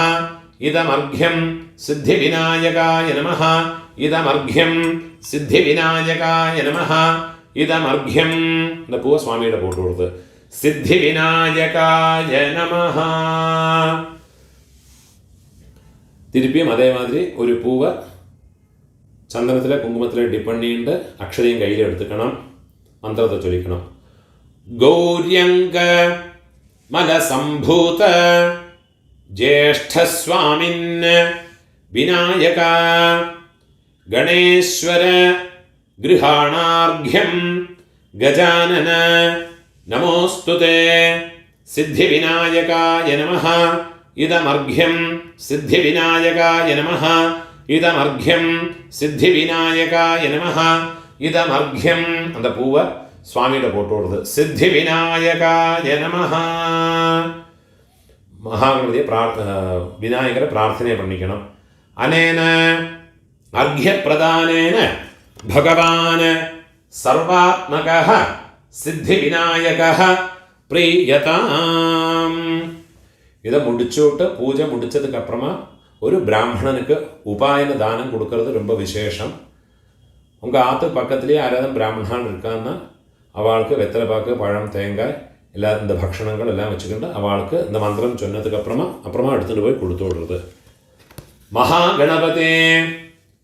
இதமர்க்யம் சித்திவிநாயகாய நமः இதமர்க்யம் சித்திவிநாயகாய நமः இதமர்க்யம். இந்த பூவை சுவாமியிட போட்டு விடுறது. சித்திவிநாயகாய நமः. திருப்பியும் அதே மாதிரி ஒரு பூவை சந்தனத்தில் குங்குமத்தில் டிப் பண்ணிட்டு அக்ஷதையும் கையில் எடுத்துக்கணும். மந்திரத்தை சொல்லிக்கணும். கௌரியங்க மலசம்பூத ஜேஷ்டஸ்வாமின் விநாயகா கணேஸ்வர கிருஹாணார்க்யம் கஜானன நமோஸ்துதே சித்திவிநாயகாய நமः இதமர்க்யம் சித்திவிநாயகாய நமः இதமர்க்யம் சித்திவிநாயகாய நமः இதமர்க்யம். அந்த பூவை சுவாமியிட போட்டு விடுறது. சித்திவிநாயகாய நமः. மகாகணபதியை விநாயகரை பிரார்த்தனை பண்ணிக்கணும். அனேன அர்க்ய பிரதானேன பகவான் சர்வாத்மகः சித்திவிநாயகः பிரியதாம். இதை முடிச்சுட்டு பூஜை முடிச்சதுக்கு அப்புறமா ஒரு பிராமணனுக்கு உபாயன தானம் கொடுக்கறது ரொம்ப விசேஷம். உங்கள் ஆற்று பக்கத்துலேயே யாராவது பிராமணன் இருக்கான்னா அவளுக்கு வெத்தலை பாக்கு பழம் தேங்காய் எல்லா இந்த பக்ஷணங்கள் எல்லாம் வச்சுக்கிட்டு அவளுக்கு இந்த மந்திரம் சொன்னதுக்கு அப்புறமா எடுத்துகிட்டு போய் கொடுத்து விடுறது. மகாகணபதே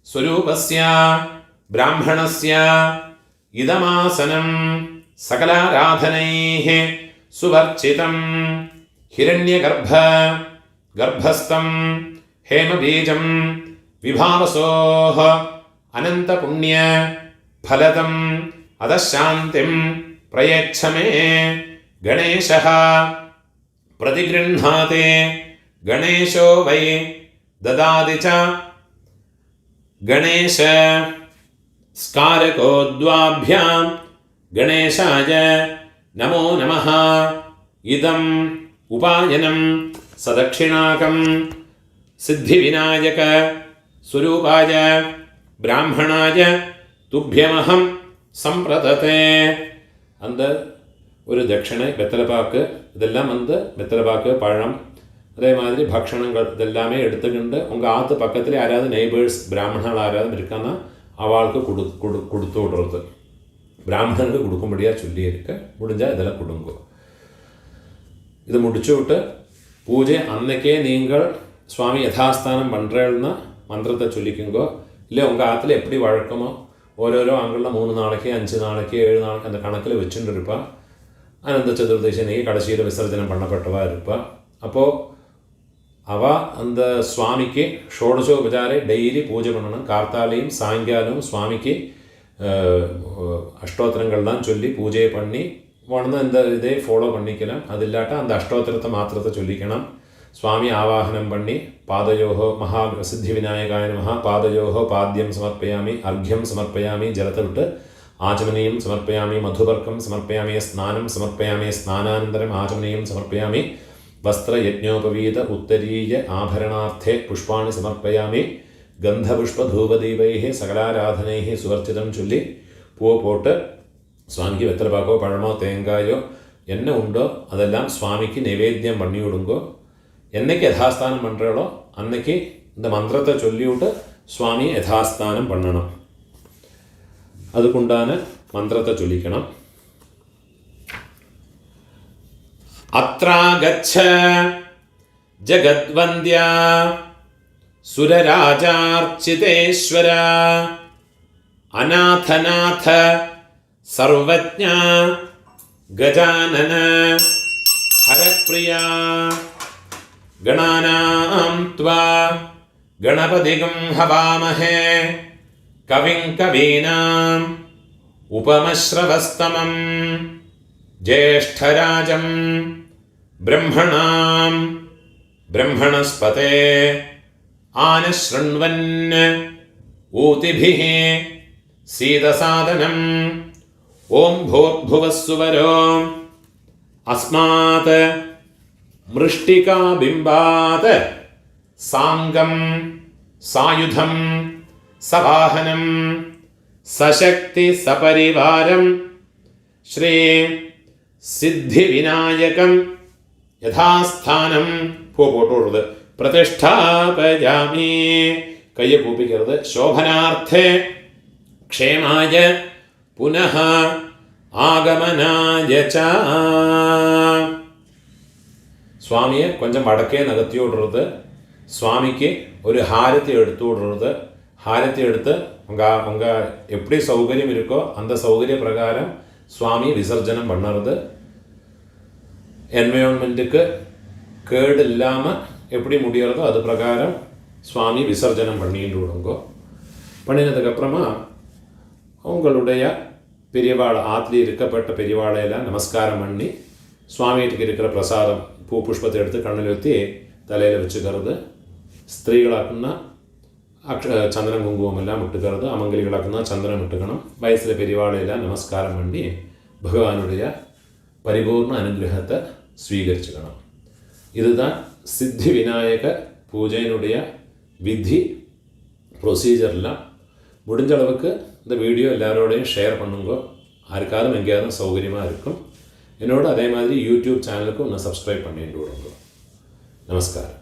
ஸ்வரூபஸ்ய பிராமணஸ்ய இதமாசனம் சகலாராதனைः சுவர்ச்சிதம் ஹிரண்யகர்ப்பஸ்தம் ஹேமபீஜம் விபாவசோः அனந்தபுண்ணிய ஃபலதம் அதசாந்திம் பிரயச்சமே கணேசः பிரதிகೃಹಾதே கணேசோ வை ததாதி ச கணேச ஸ்காரகோத்வாभ्यां கணேசாய நமோ நமः இதம் உபாயனம் சதக்ஷிணாகம் சித்திவிநாயக ஸ்வரூபாய பிராமணாய துப்பியமஹம் சம்பிரததே. அந்த ஒரு தட்சிணை வெத்தலைப்பாக்கு இதெல்லாம் வெத்தலைப்பாக்கு பழம் அதே மாதிரி பக்ஷணங்கள் இதெல்லாமே எடுத்துக்கிண்டு உங்கள் ஆற்று பக்கத்தில் யாராவது நெய்பர்ஸ் பிராமணர்கள் யாராவது இருக்கான்னா அவளுக்கு கொடுத்து விடுறது. பிராமணனுக்கு கொடுக்கும்படியாக சொல்லியிருக்க முடிஞ்சால் இதெல்லாம் கொடுங்க. இது முடிச்சு விட்டு பூஜை அன்னைக்கே நீங்கள் சுவாமி யதாஸ்தானம் பண்ணுறேன்னா மந்திரத்தை சொல்லிக்குங்கோ. இல்லை உங்கள் ஆற்றுல எப்படி வழக்கமோ ஓரோரோ அங்குள்ள 3 நாளைக்கு 5 நாளைக்கு 7 நாளைக்கு அந்த கணக்கில் வச்சுட்டு இருப்பா. அனந்த சதுர்தசி அன்னைக்கு கடைசியில் விசர்ஜனம் பண்ணப்பட்டவா இருப்பா. அப்போது அவள் அந்த சுவாமிக்கு ஷோடசோபச்சாரை டெய்லி பூஜை பண்ணணும். கார்த்தாலையும் சாயங்காலம் சுவாமிக்கு அஷ்டோத்திரங்கள்லாம் சொல்லி பூஜை பண்ணி உடனே இந்த இதே ஃபாலோ பண்ணிக்கலாம். அது இல்லாட்டா அந்த அஷ்டோத்திரத்தை மாத்திரத்தை சொல்லிக்கணும். சுவாமி ஆவாகனம் பண்ணி பாதயோகோ மகா சித்தி விநாயகாய நமஹ பாதயோகோ பாத்தியம் சமர்ப்பயாமி அர்க்யம் சமர்ப்பயாமி ஜலத்தை விட்டு ஆச்சமனீயம் சமர்ப்பயாமி மதுபர்க்கம் சமர்ப்பயாமி ஸ்நானம் சமர்ப்பயாமி ஸ்நானானந்தரம் ஆச்சமனீயம் சமர்ப்பயாமி வஸ்திர யஜ்ஞோபவீத உத்தரீய ஆபரணார்த்தே புஷ்பாணி சமர்ப்பயாமி கந்தபுஷ்ப தூபதீபைஹி சகலாராதனைஹி சுவர்ச்சிதம் சொல்லி பூவை போட்டு சுவாமிக்கு வெத்தலை பாக்கோ பழமோ தேங்காயோ என்ன உண்டோ அதெல்லாம் சுவாமிக்கு நைவேத்தியம் பண்ணி விடுங்கோ. என்னைக்கு யதாஸ்தானம் பண்ணுறாளோ அன்னைக்கு இந்த மந்திரத்தை சொல்லிவிட்டு சுவாமி யதாஸ்தானம் பண்ணணும். அதுக்குண்டான மந்திரத்தை சொல்லிக்கணும். அத்ராகச்ச ஜகத்வந்தியா சுரராஜார்ச்சிதேஸ்வர அநாதநாத சர்வஜ்ஞா கஜானன ஹரப்ரியா கணானாம் த்வா கணபதிகம் ஹவாமஹே கவிங் கவீனாம் உபமஸ்ரவஸ்தமம் ஜேஷ்டராஜம் பிரம்மணாம் பிரம்மணஸ்பதே ஆனஸ்ருண்வன் ஊதிபிஹி சீதசாதனம் ஓம் பூர்புவஸ்சுவரோ அஸ்மாத் மிருஷ்டிகாபிம்பாத் சாங்கம் சாயுதம் சவாஹனம் சசக்தி சபரிவாரம் ஸ்ரீ சித்தி விநாயகம் யதாஸ்தானம் பூ போட்டு விடுறது பிரதிஷ்டாபயாமி கையை கூப்பிக்கிறது. சோபனார்த்தே க்ஷேமாய புனः ஆகமனாய ச சுவாமியை கொஞ்சம் வடக்கே நகர்த்தி விடுறது. சுவாமிக்கு ஒரு ஹாரத்தி எடுத்து விடுறது. ஹாரத்தி எடுத்து உங்கள் எப்படி சௌகரியம் இருக்கோ அந்த சௌகரிய பிரகாரம் சுவாமி விசர்ஜனம் பண்ணுறது. என்வயோன்மெண்ட்டுக்கு கேடு இல்லாமல் எப்படி முடியறதோ அது பிரகாரம் சுவாமி விசர்ஜனம் பண்ணிட்டு விடுங்கோ. பண்ணினதுக்கப்புறமா உங்களுடைய பெரியவாளை ஆற்றுல இருக்கப்பட்ட பெரியவாளையெல்லாம் நமஸ்காரம் பண்ணி சுவாமிகிட்ட இருக்கிற பிரசாதம் பூ புஷ்பத்தை எடுத்து கண்ணில் ஊற்றி தலையில் வச்சுக்கிறது. ஸ்திரீகளாக்குன்னா சந்திரன் குங்குமம் எல்லாம் விட்டுக்கிறது. அமங்கலிகளாக்குன்னா சந்திரன் விட்டுக்கணும். வயசில் பெரியவாளையெல்லாம் நமஸ்காரம் பண்ணி பகவானுடைய பரிபூர்ண அனுகிரகத்தை ஸ்வீகரிச்சுக்கணும். இதுதான் சித்தி விநாயக பூஜையினுடைய விதி ப்ரொசீஜர்லாம். முடிஞ்ச அளவுக்கு இந்த வீடியோ எல்லாரோடையும் ஷேர் பண்ணுங்க. யாருக்காரும் எங்கேயாவது சௌகரியமாக இருக்கும். என்னோட அதே மாதிரி யூடியூப் சேனலுக்கும் இன்னும் சப்ஸ்கிரைப் பண்ணிட்டு விடுங்க. நமஸ்காரம்.